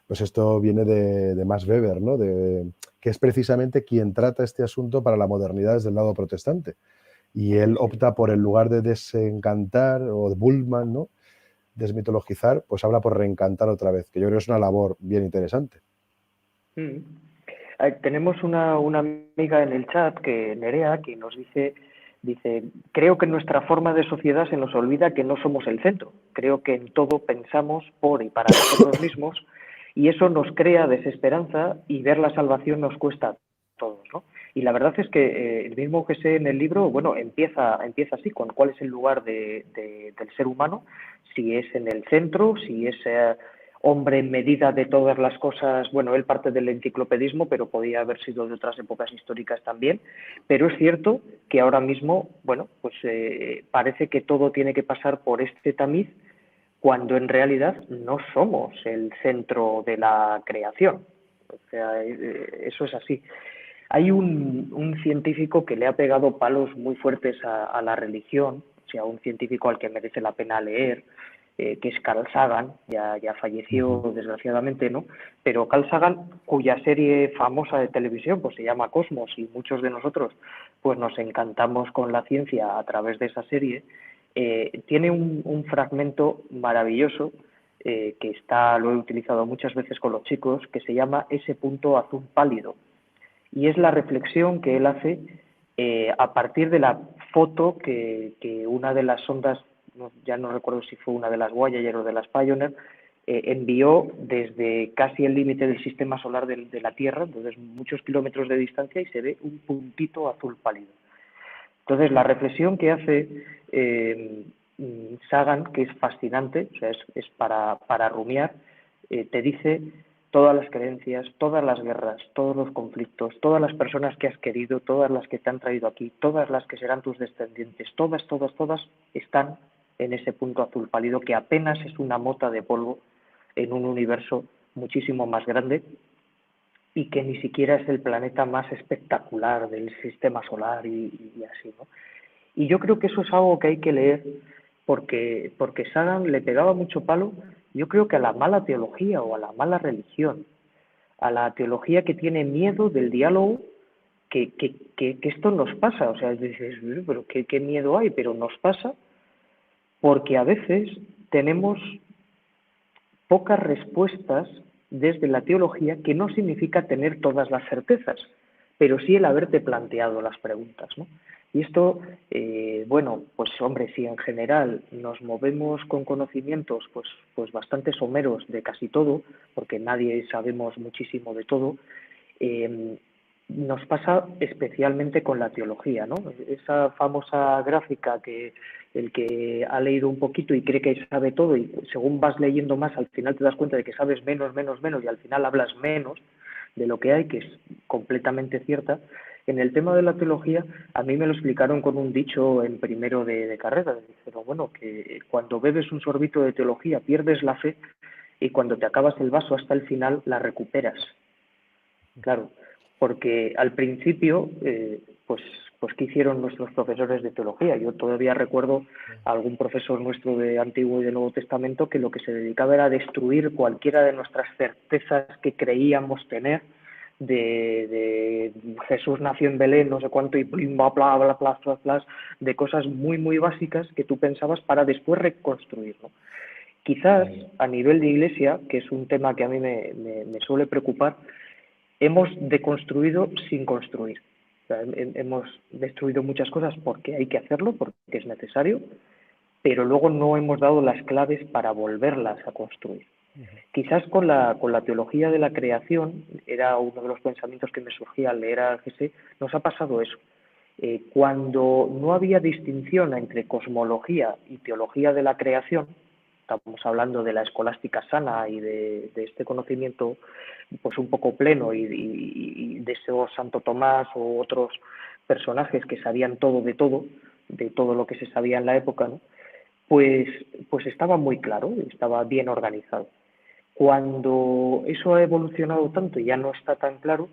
pues esto viene de Max Weber, ¿no? Que es precisamente quien trata este asunto para la modernidad desde el lado protestante. Y él opta por, el lugar de desencantar, o de Bullmann, ¿no? Desmitologizar, pues habla por reencantar otra vez, que yo creo que es una labor bien interesante. Tenemos una amiga en el chat, Nerea, que nos dice, creo que en nuestra forma de sociedad se nos olvida que no somos el centro. Creo que en todo pensamos por y para nosotros mismos y eso nos crea desesperanza y ver la salvación nos cuesta a todos, ¿no? Y la verdad es que el mismo Jesse en el libro, bueno, empieza así, con cuál es el lugar del ser humano, si es en el centro, si es hombre en medida de todas las cosas. Bueno, él parte del enciclopedismo, pero podía haber sido de otras épocas históricas también. Pero es cierto que ahora mismo, bueno, pues parece que todo tiene que pasar por este tamiz, cuando en realidad no somos el centro de la creación. O sea, eso es así. Hay un científico que le ha pegado palos muy fuertes a la religión, o sea, un científico al que merece la pena leer, que es Carl Sagan, ya falleció desgraciadamente, ¿no? Pero Carl Sagan, cuya serie famosa de televisión pues se llama Cosmos, y muchos de nosotros pues nos encantamos con la ciencia a través de esa serie, tiene un fragmento maravilloso que lo he utilizado muchas veces con los chicos, que se llama Ese punto azul pálido. Y es la reflexión que él hace a partir de la foto que una de las sondas, ya no recuerdo si fue una de las Voyager o de las Pioneer, envió desde casi el límite del sistema solar de la Tierra, entonces muchos kilómetros de distancia, y se ve un puntito azul pálido. Entonces la reflexión que hace Sagan, que es fascinante, o sea, es para rumiar, te dice: todas las creencias, todas las guerras, todos los conflictos, todas las personas que has querido, todas las que te han traído aquí, todas las que serán tus descendientes, todas están en ese punto azul pálido, que apenas es una mota de polvo en un universo muchísimo más grande, y que ni siquiera es el planeta más espectacular del sistema solar y así, ¿no? Y yo creo que eso es algo que hay que leer, porque Sagan le pegaba mucho palo, yo creo que a la mala teología o a la mala religión, a la teología que tiene miedo del diálogo, que esto nos pasa. O sea, dices, pero ¿qué miedo hay? Pero nos pasa porque a veces tenemos pocas respuestas desde la teología, que no significa tener todas las certezas, pero sí el haberte planteado las preguntas, ¿no? Y esto, bueno, pues hombre, si en general nos movemos con conocimientos pues bastante someros de casi todo, porque nadie sabemos muchísimo de todo, nos pasa especialmente con la teología, ¿no? Esa famosa gráfica que el que ha leído un poquito y cree que sabe todo, y según vas leyendo más, al final te das cuenta de que sabes menos, y al final hablas menos de lo que hay, que es completamente cierta. En el tema de la teología, a mí me lo explicaron con un dicho en primero de carrera. Dijeron, bueno, que cuando bebes un sorbito de teología pierdes la fe, y cuando te acabas el vaso hasta el final la recuperas. Claro, porque al principio, pues ¿qué hicieron nuestros profesores de teología? Yo todavía recuerdo a algún profesor nuestro de Antiguo y de Nuevo Testamento que lo que se dedicaba era a destruir cualquiera de nuestras certezas que creíamos tener, de Jesús nació en Belén, no sé cuánto, y bla, bla, bla, bla, bla, bla, de cosas muy, muy básicas que tú pensabas, para después reconstruir, ¿no? Quizás a nivel de iglesia, que es un tema que a mí me suele preocupar, hemos deconstruido sin construir. O sea, hemos destruido muchas cosas porque hay que hacerlo, porque es necesario, pero luego no hemos dado las claves para volverlas a construir. Quizás con la teología de la creación, era uno de los pensamientos que me surgía al leer a Jesse, nos ha pasado eso. Cuando no había distinción entre cosmología y teología de la creación, estamos hablando de la escolástica sana y de este conocimiento pues un poco pleno y de esos Santo Tomás o otros personajes que sabían todo de todo lo que se sabía en la época, ¿no? pues estaba muy claro, estaba bien organizado. Cuando eso ha evolucionado tanto y ya no está tan claro,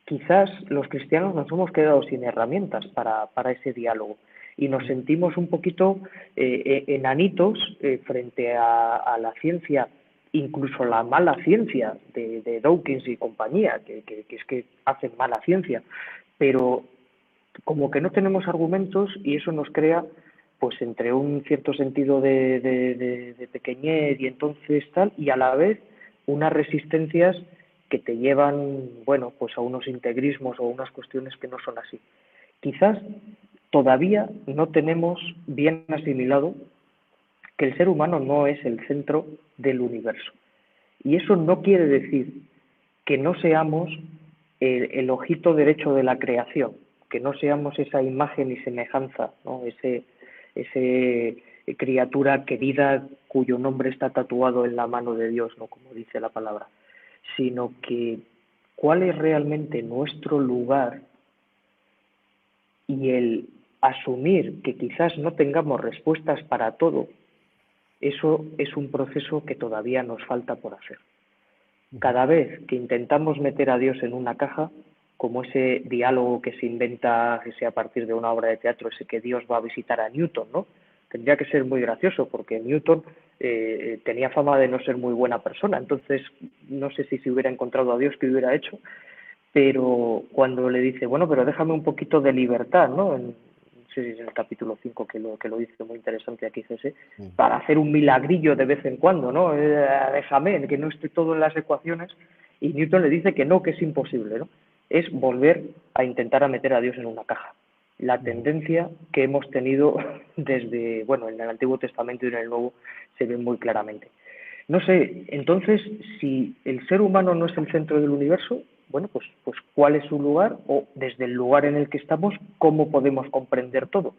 quizás los cristianos nos hemos quedado sin herramientas para ese diálogo y nos sentimos un poquito enanitos frente a la ciencia, incluso la mala ciencia de Dawkins y compañía, que es que hacen mala ciencia, pero como que no tenemos argumentos y eso nos crea pues entre un cierto sentido de pequeñez y entonces tal, y a la vez unas resistencias que te llevan, bueno, pues a unos integrismos o unas cuestiones que no son así. Quizás todavía no tenemos bien asimilado que el ser humano no es el centro del universo. Y eso no quiere decir que no seamos el ojito derecho de la creación, que no seamos esa imagen y semejanza, ¿no? Ese criatura querida cuyo nombre está tatuado en la mano de Dios, ¿no? Como dice la palabra, sino que cuál es realmente nuestro lugar y el asumir que quizás no tengamos respuestas para todo, eso es un proceso que todavía nos falta por hacer. Cada vez que intentamos meter a Dios en una caja, como ese diálogo que se inventa, que sea a partir de una obra de teatro, ese que Dios va a visitar a Newton, ¿no? Tendría que ser muy gracioso, porque Newton tenía fama de no ser muy buena persona, entonces no sé si se hubiera encontrado a Dios, qué hubiera hecho, pero cuando le dice, bueno, pero déjame un poquito de libertad, ¿no? No sé si es en el capítulo 5 que lo dice muy interesante aquí, César, para hacer un milagrillo de vez en cuando, ¿no? Déjame, que no esté todo en las ecuaciones, y Newton le dice que no, que es imposible, ¿no? Es volver a intentar a meter a Dios en una caja. La tendencia que hemos tenido desde, bueno, en el Antiguo Testamento y en el Nuevo se ve muy claramente. No sé, entonces, si el ser humano no es el centro del universo, bueno, pues ¿cuál es su lugar? O desde el lugar en el que estamos, ¿cómo podemos comprender todo?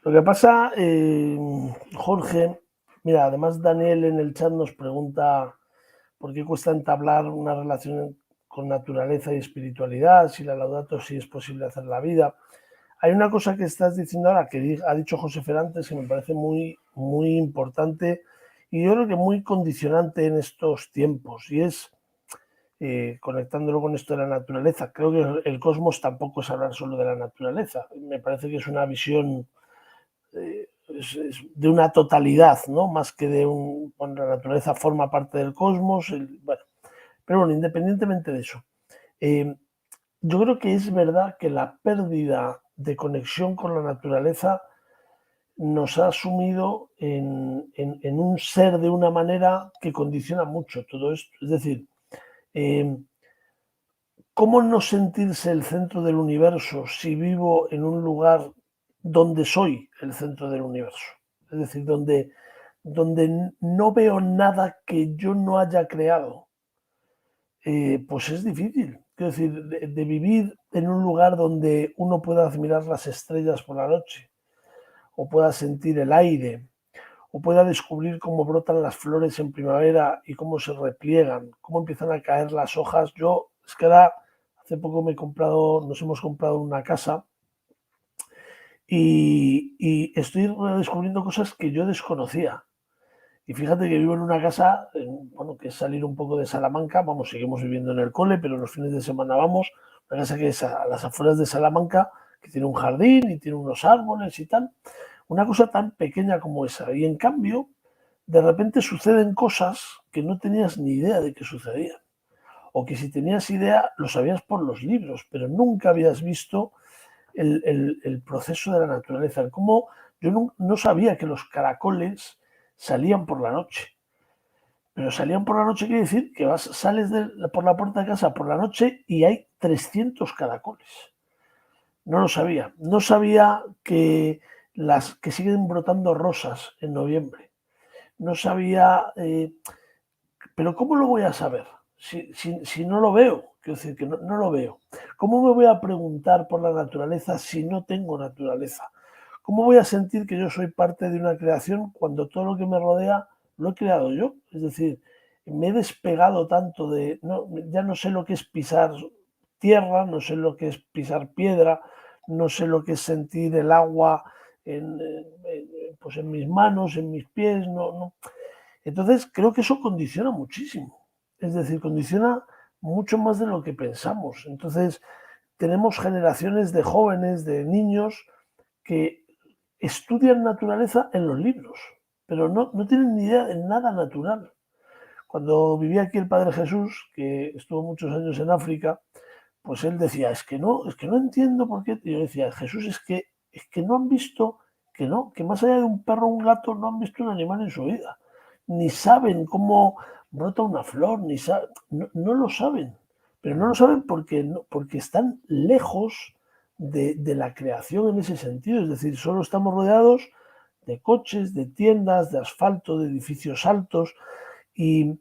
Lo que pasa, Jorge, mira, además Daniel en el chat nos pregunta por qué cuesta entablar una relación con naturaleza y espiritualidad, si la Laudato si es posible hacer la vida. Hay una cosa que estás diciendo ahora, que ha dicho José Fernández, que me parece muy, muy importante y yo creo que muy condicionante en estos tiempos, y es, conectándolo con esto de la naturaleza, creo que el cosmos tampoco es hablar solo de la naturaleza, me parece que es una visión es de una totalidad, ¿no? Más que de bueno, la naturaleza forma parte del cosmos, bueno, pero bueno, independientemente de eso, yo creo que es verdad que la pérdida de conexión con la naturaleza nos ha sumido en un ser de una manera que condiciona mucho todo esto. Es decir, ¿cómo no sentirse el centro del universo si vivo en un lugar donde soy el centro del universo? Es decir, donde no veo nada que yo no haya creado. Pues es difícil. Quiero decir, de vivir en un lugar donde uno pueda admirar las estrellas por la noche, o pueda sentir el aire, o pueda descubrir cómo brotan las flores en primavera y cómo se repliegan, cómo empiezan a caer las hojas. Yo, es que ahora, hace poco nos hemos comprado una casa y estoy descubriendo cosas que yo desconocía. Y fíjate que vivo en una casa, bueno, que es salir un poco de Salamanca, vamos, seguimos viviendo en el cole, pero los fines de semana vamos, una casa que es a las afueras de Salamanca, que tiene un jardín y tiene unos árboles y tal, una cosa tan pequeña como esa. Y en cambio, de repente suceden cosas que no tenías ni idea de que sucedían. O que si tenías idea, lo sabías por los libros, pero nunca habías visto el proceso de la naturaleza. Cómo yo no sabía que los caracoles salían por la noche. Pero salían por la noche quiere decir que sales por la puerta de casa por la noche y hay 300 caracoles. No lo sabía. No sabía que siguen brotando rosas en noviembre. No sabía... pero ¿cómo lo voy a saber? Si no lo veo. Quiero decir que no lo veo. ¿Cómo me voy a preguntar por la naturaleza si no tengo naturaleza? ¿Cómo voy a sentir que yo soy parte de una creación cuando todo lo que me rodea lo he creado yo? Es decir, me he despegado tanto ya no sé lo que es pisar tierra, no sé lo que es pisar piedra, no sé lo que es sentir el agua pues en mis manos, en mis pies, no. Entonces creo que eso condiciona muchísimo, es decir, condiciona mucho más de lo que pensamos. Entonces tenemos generaciones de jóvenes, de niños que estudian naturaleza en los libros, pero no tienen ni idea de nada natural. Cuando vivía aquí el Padre Jesús, que estuvo muchos años en África, pues él decía, es que no entiendo por qué. Y yo decía, Jesús, es que no han visto, que más allá de un perro o un gato, no han visto un animal en su vida. Ni saben cómo brota una flor, no lo saben. Pero no lo saben porque están lejos de la creación en ese sentido. Es decir, solo estamos rodeados de coches, de tiendas, de asfalto, de edificios altos, y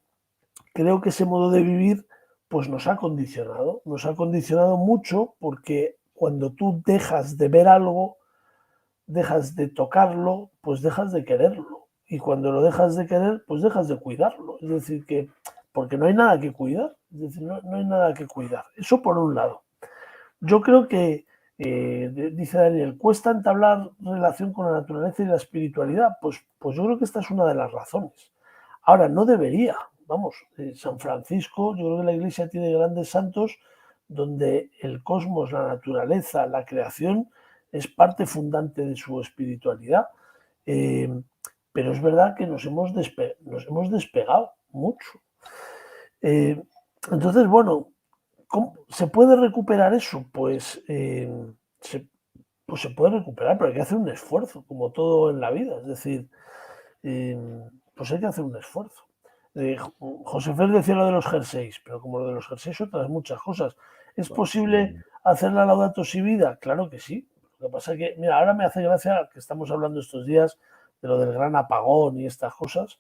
creo que ese modo de vivir pues nos ha condicionado mucho, porque cuando tú dejas de ver algo, dejas de tocarlo, pues dejas de quererlo, y cuando lo dejas de querer, pues dejas de cuidarlo. Es decir, que porque no hay nada que cuidar, es decir, no hay nada que cuidar. Eso por un lado. Yo creo que, dice Daniel, cuesta entablar relación con la naturaleza y la espiritualidad. Pues yo creo que esta es una de las razones. Ahora, no debería. Vamos, San Francisco, yo creo que la Iglesia tiene grandes santos donde el cosmos, la naturaleza, la creación es parte fundante de su espiritualidad. Pero es verdad que nos hemos despegado mucho. Entonces, bueno, ¿cómo se puede recuperar eso? Pues se puede recuperar, pero hay que hacer un esfuerzo, como todo en la vida. Es decir, pues hay que hacer un esfuerzo. José Fer decía lo de los jerseys, pero como lo de los jerseys, otras muchas cosas. ¿Es posible hacer la Laudato Si Vida? Claro que sí. Lo que pasa es que, mira, ahora me hace gracia que estamos hablando estos días de lo del gran apagón y estas cosas,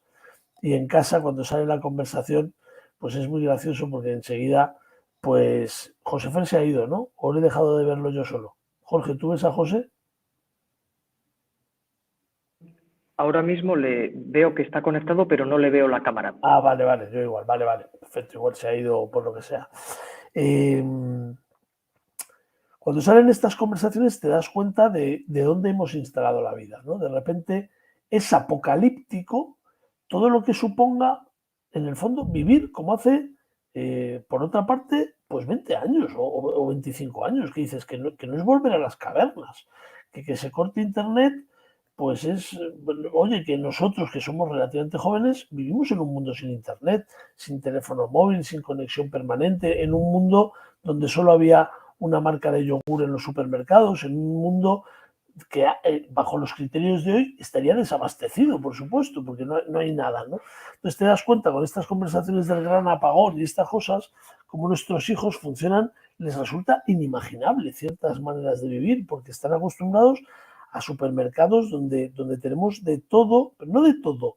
y en casa, cuando sale la conversación, pues es muy gracioso, porque enseguida, pues José Fer se ha ido, ¿no? ¿O le he dejado de verlo yo solo? Jorge, ¿tú ves a José? Ahora mismo le veo que está conectado, pero no le veo la cámara. Ah, vale, yo igual, vale, perfecto, igual se ha ido por lo que sea. Cuando salen estas conversaciones te das cuenta de dónde hemos instalado la vida, ¿no? De repente es apocalíptico todo lo que suponga, en el fondo, vivir como hace, por otra parte, pues 20 años o 25 años, que dices que no es volver a las cavernas, que se corte Internet, pues es, oye, que nosotros, que somos relativamente jóvenes, vivimos en un mundo sin Internet, sin teléfono móvil, sin conexión permanente, en un mundo donde solo había una marca de yogur en los supermercados, en un mundo que, bajo los criterios de hoy, estaría desabastecido, por supuesto, porque no hay nada, ¿no? Entonces te das cuenta con estas conversaciones del gran apagón y estas cosas, como nuestros hijos funcionan, les resulta inimaginable ciertas maneras de vivir, porque están acostumbrados a supermercados donde tenemos de todo, pero no de todo,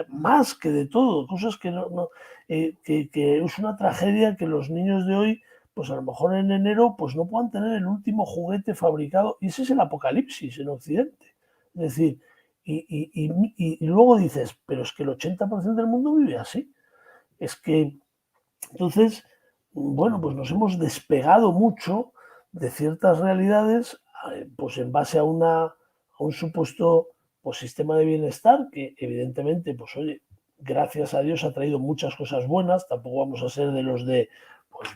más que de todo, cosas que que es una tragedia que los niños de hoy, pues a lo mejor en enero, pues no puedan tener el último juguete fabricado, y ese es el apocalipsis en Occidente. Es decir, y luego dices, pero es que el 80% del mundo vive así. Es que, entonces, bueno, pues nos hemos despegado mucho de ciertas realidades, pues en base a un supuesto, pues, sistema de bienestar que, evidentemente, pues oye, gracias a Dios ha traído muchas cosas buenas. Tampoco vamos a ser de los de, pues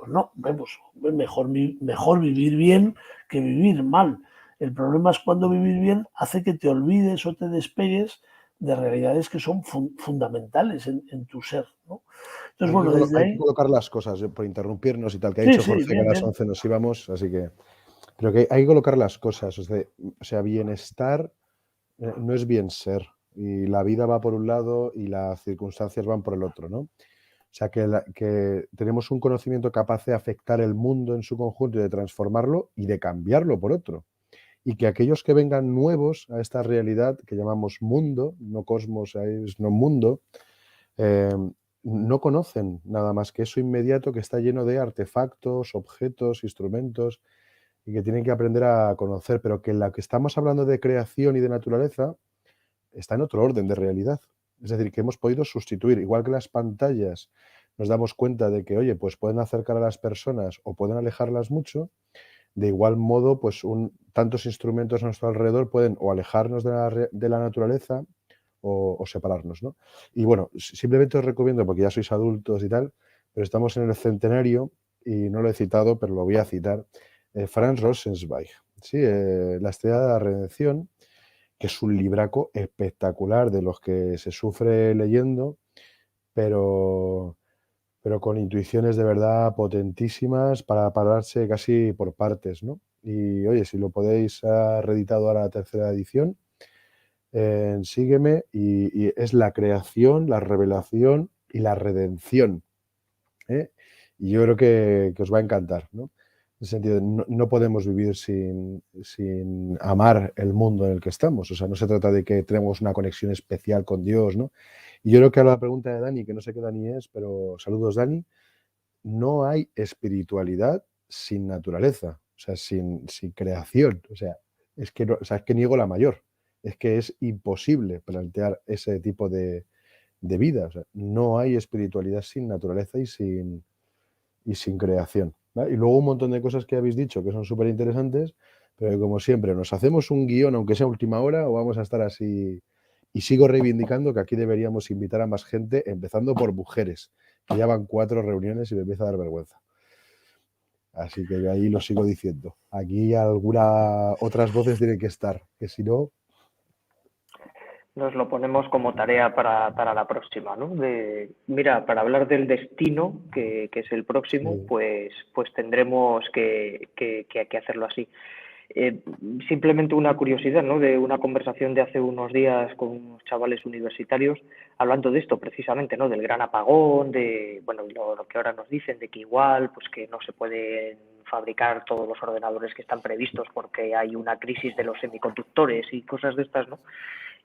no, vemos, mejor vivir bien que vivir mal. El problema es cuando vivir bien hace que te olvides o te despegues de realidades que son fundamentales en tu ser, ¿no? Entonces, bueno, desde hay ahí... que colocar las cosas, por interrumpirnos y tal, que ha Sí, dicho sí, Jorge que a bien, las bien. 11 nos íbamos, así que... Pero que hay que colocar las cosas, o sea, bienestar no es bien ser, y la vida va por un lado y las circunstancias van por el otro, ¿no? O sea, que tenemos un conocimiento capaz de afectar el mundo en su conjunto y de transformarlo y de cambiarlo por otro. Y que aquellos que vengan nuevos a esta realidad que llamamos mundo, no cosmos, no mundo, no conocen nada más que eso inmediato, que está lleno de artefactos, objetos, instrumentos, y que tienen que aprender a conocer, pero que la que estamos hablando de creación y de naturaleza está en otro orden de realidad. Es decir, que hemos podido sustituir, igual que las pantallas nos damos cuenta de que, oye, pues pueden acercar a las personas o pueden alejarlas mucho, de igual modo, pues tantos instrumentos a nuestro alrededor pueden o alejarnos de la naturaleza o separarnos, ¿no? Y bueno, simplemente os recomiendo, porque ya sois adultos y tal, pero estamos en el centenario y no lo he citado, pero lo voy a citar, Franz Rosenzweig, ¿sí? La Estrella de la Redención, que es un libraco espectacular de los que se sufre leyendo, pero con intuiciones de verdad potentísimas para pararse casi por partes, ¿no? Y oye, si lo podéis, ha reeditado ahora la tercera edición, Sígueme, y es la creación, la revelación y la redención, ¿eh? Y yo creo que os va a encantar, ¿no? En el sentido de no podemos vivir sin amar el mundo en el que estamos. O sea, no se trata de que tenemos una conexión especial con Dios, ¿no? Y yo creo que a la pregunta de Dani, que no sé qué Dani es, pero saludos Dani, no hay espiritualidad sin naturaleza, o sea, sin creación. O sea, es que niego la mayor. Es que es imposible plantear ese tipo de vida. O sea, no hay espiritualidad sin naturaleza y sin creación, ¿vale? Y luego un montón de cosas que habéis dicho que son súper interesantes, pero que, como siempre, nos hacemos un guión, aunque sea última hora, o vamos a estar así. Y sigo reivindicando que aquí deberíamos invitar a más gente, empezando por mujeres, que ya van 4 reuniones y me empieza a dar vergüenza. Así que yo ahí lo sigo diciendo. Aquí otras voces tienen que estar, que si no... Nos lo ponemos como tarea para la próxima, ¿no? Mira, para hablar del destino, que es el próximo, Sí. pues tendremos que hacerlo así. Simplemente una curiosidad, ¿no? De una conversación de hace unos días con unos chavales universitarios hablando de esto precisamente, ¿no? Del gran apagón, de, bueno, lo que ahora nos dicen, de que igual, pues que no se pueden fabricar todos los ordenadores que están previstos porque hay una crisis de los semiconductores y cosas de estas, ¿no?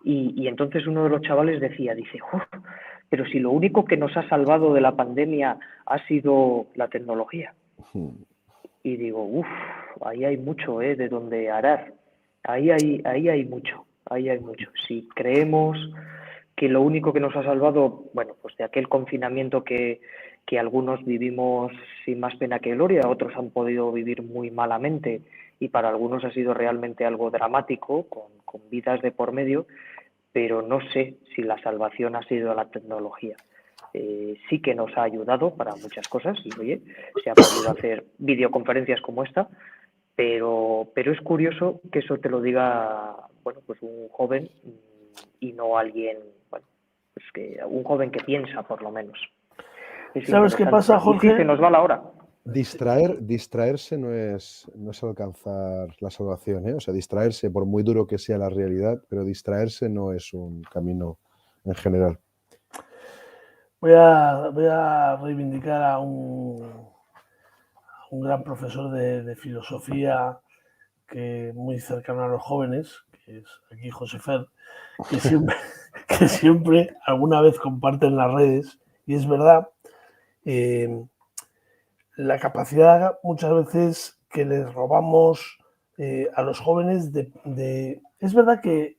Y entonces uno de los chavales dice, pero si lo único que nos ha salvado de la pandemia ha sido la tecnología. Y digo, ahí hay mucho, de donde arar. Ahí hay mucho. Si creemos que lo único que nos ha salvado, bueno, pues de aquel confinamiento que algunos vivimos sin más pena que gloria, otros han podido vivir muy malamente y para algunos ha sido realmente algo dramático, con vidas de por medio, pero no sé si la salvación ha sido la tecnología. Sí que nos ha ayudado para muchas cosas y, oye, se ha podido hacer videoconferencias como esta, pero es curioso que eso te lo diga, bueno, pues un joven y no alguien, bueno, pues un joven que piensa, por lo menos. ¿Sabes qué pasa, Jorge? Y sí, se nos va la hora. Distraerse no es alcanzar la salvación, ¿eh? O sea, distraerse, por muy duro que sea la realidad, pero distraerse no es un camino en general. Voy a reivindicar a un gran profesor de filosofía que muy cercano a los jóvenes, que es aquí José Fer, que siempre alguna vez comparte en las redes, y es verdad, la capacidad muchas veces que les robamos a los jóvenes es verdad que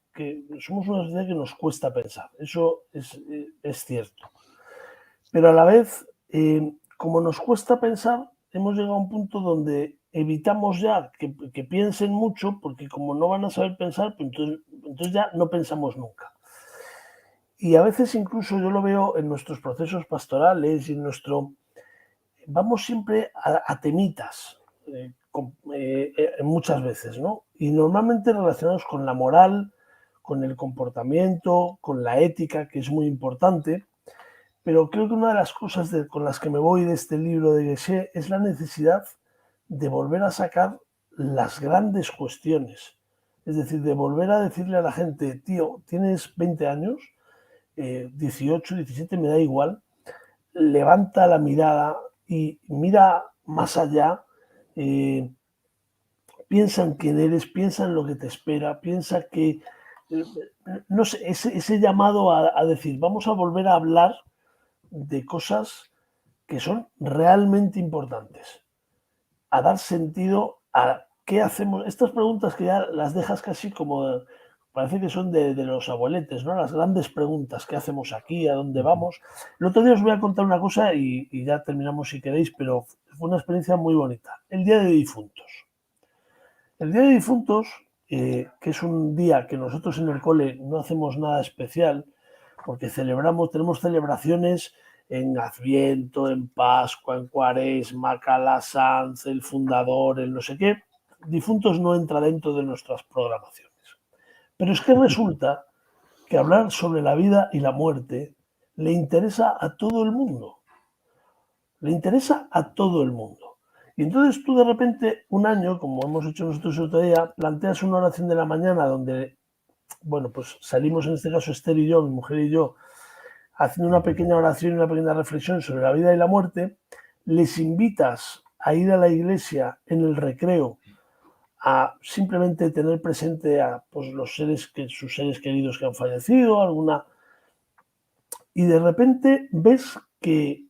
somos una sociedad que nos cuesta pensar, eso es cierto, pero a la vez, como nos cuesta pensar, hemos llegado a un punto donde evitamos ya que piensen mucho, porque como no van a saber pensar, pues entonces ya no pensamos nunca. Y a veces incluso yo lo veo en nuestros procesos pastorales y vamos siempre a temitas, muchas veces, ¿no? Y normalmente relacionados con la moral, con el comportamiento, con la ética, que es muy importante. Pero creo que una de las cosas con las que me voy de este libro de Geshe es la necesidad de volver a sacar las grandes cuestiones. Es decir, de volver a decirle a la gente, tío, tienes 20 años, 18, 17, me da igual, levanta la mirada y mira más allá, piensa en quién eres, piensa en lo que te espera, piensa que, no sé, ese llamado a decir, vamos a volver a hablar de cosas que son realmente importantes, a dar sentido a qué hacemos. Estas preguntas que ya las dejas casi como, parece que son de los abueletes, ¿no? Las grandes preguntas, ¿qué hacemos aquí? ¿A dónde vamos? El otro día os voy a contar una cosa y ya terminamos si queréis, pero fue una experiencia muy bonita. El Día de Difuntos. El Día de Difuntos, que es un día que nosotros en el cole no hacemos nada especial, porque tenemos celebraciones en Adviento, en Pascua, en Cuaresma, Calasanz, el fundador, el no sé qué. Difuntos no entra dentro de nuestras programaciones. Pero es que resulta que hablar sobre la vida y la muerte le interesa a todo el mundo. Le interesa a todo el mundo. Y entonces tú de repente, un año, como hemos hecho nosotros el otro día, planteas una oración de la mañana donde, bueno, pues salimos en este caso Esther y yo, mi mujer y yo, haciendo una pequeña oración y una pequeña reflexión sobre la vida y la muerte, les invitas a ir a la iglesia en el recreo a simplemente tener presente a pues, sus seres queridos que han fallecido, alguna... Y de repente ves que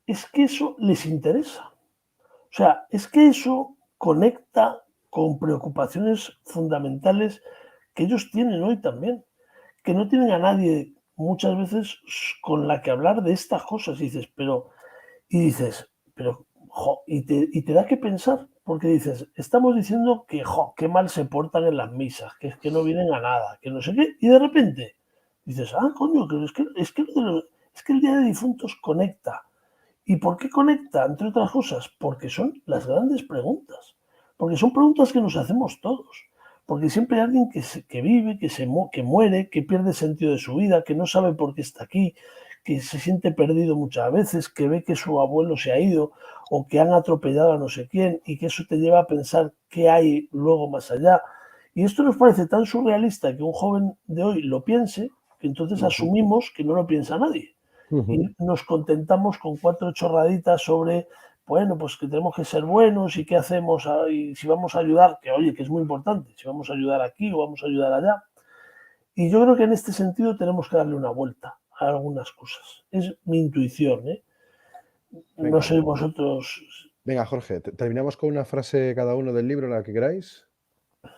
es que eso les interesa. O sea, es que eso conecta con preocupaciones fundamentales que ellos tienen hoy también, que no tienen a nadie muchas veces con la que hablar de estas cosas. Y dices, pero, jo, y te da que pensar, porque dices, estamos diciendo que, jo, qué mal se portan en las misas, que es que no vienen a nada, que no sé qué, y de repente dices, ah, coño, es que el Día de Difuntos conecta. ¿Y por qué conecta? Entre otras cosas, porque son las grandes preguntas. Porque son preguntas que nos hacemos todos. Porque siempre hay alguien que vive, que muere, que pierde sentido de su vida, que no sabe por qué está aquí, que se siente perdido muchas veces, que ve que su abuelo se ha ido o que han atropellado a no sé quién y que eso te lleva a pensar qué hay luego más allá. Y esto nos parece tan surrealista que un joven de hoy lo piense, que entonces asumimos que no lo piensa nadie. Y nos contentamos con 4 chorraditas sobre, bueno, pues que tenemos que ser buenos y qué hacemos y si vamos a ayudar, que oye, que es muy importante, si vamos a ayudar aquí o vamos a ayudar allá. Y yo creo que en este sentido tenemos que darle una vuelta a algunas cosas. Es mi intuición, ¿eh? Venga. No sé vosotros. Venga, Jorge, terminamos con una frase cada uno del libro, la que queráis.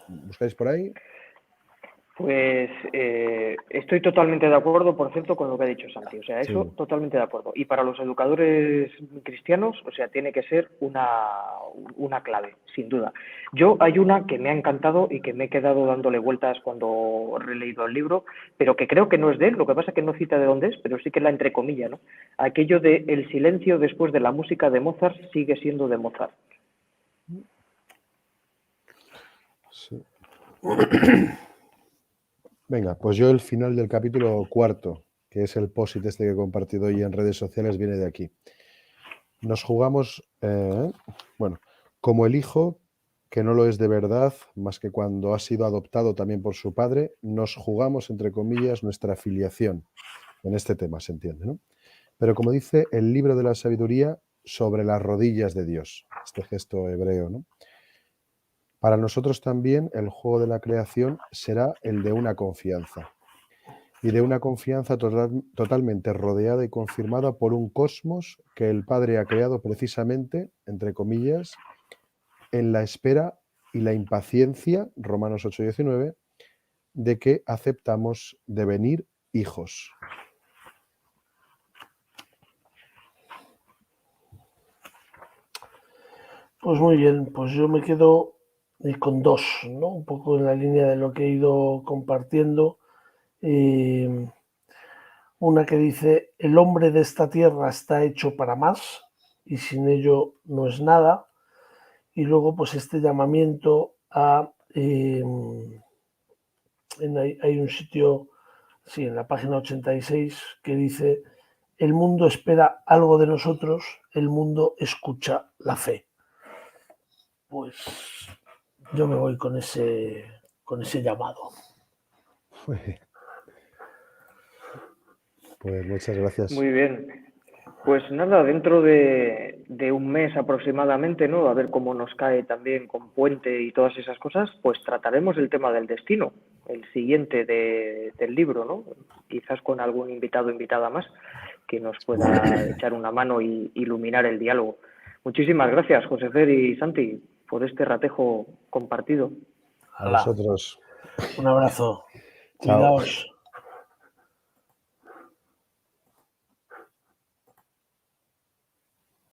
¿Buscáis por ahí? Pues estoy totalmente de acuerdo, por cierto, con lo que ha dicho Santi. O sea, eso Sí. totalmente de acuerdo. Y para los educadores cristianos, o sea, tiene que ser una clave, sin duda. Yo hay una que me ha encantado y que me he quedado dándole vueltas cuando he releído el libro, pero que creo que no es de él. Lo que pasa es que no cita de dónde es, pero sí que la entrecomilla, ¿no? Aquello de el silencio después de la música de Mozart sigue siendo de Mozart. Sí. Venga, pues yo el final del capítulo 4, que es el post-it este que he compartido hoy en redes sociales, viene de aquí. Nos jugamos, bueno, como el hijo, que no lo es de verdad, más que cuando ha sido adoptado también por su padre, nos jugamos, entre comillas, nuestra filiación. En este tema se entiende, ¿no? Pero como dice el libro de la sabiduría, sobre las rodillas de Dios, este gesto hebreo, ¿no? Para nosotros también el juego de la creación será el de una confianza. Y de una confianza totalmente rodeada y confirmada por un cosmos que el Padre ha creado precisamente, entre comillas, en la espera y la impaciencia, Romanos 8:19, de que aceptamos devenir hijos. Pues muy bien, pues yo me quedo con 2, ¿no? Un poco en la línea de lo que he ido compartiendo. Una que dice, el hombre de esta tierra está hecho para más y sin ello no es nada. Y luego, pues este llamamiento a... hay un sitio, sí, en la página 86, que dice, el mundo espera algo de nosotros, el mundo escucha la fe. Pues yo me voy con ese llamado. Pues muchas gracias. Muy bien. Pues nada, dentro de un mes aproximadamente, ¿no? A ver cómo nos cae también con puente y todas esas cosas, pues trataremos el tema del destino, el siguiente del libro, ¿no? Quizás con algún invitado o invitada más que nos pueda echar una mano y iluminar el diálogo. Muchísimas gracias, José Fer y Santi, por este ratejo compartido. A vosotros. Un abrazo. Chao. Cuidaos.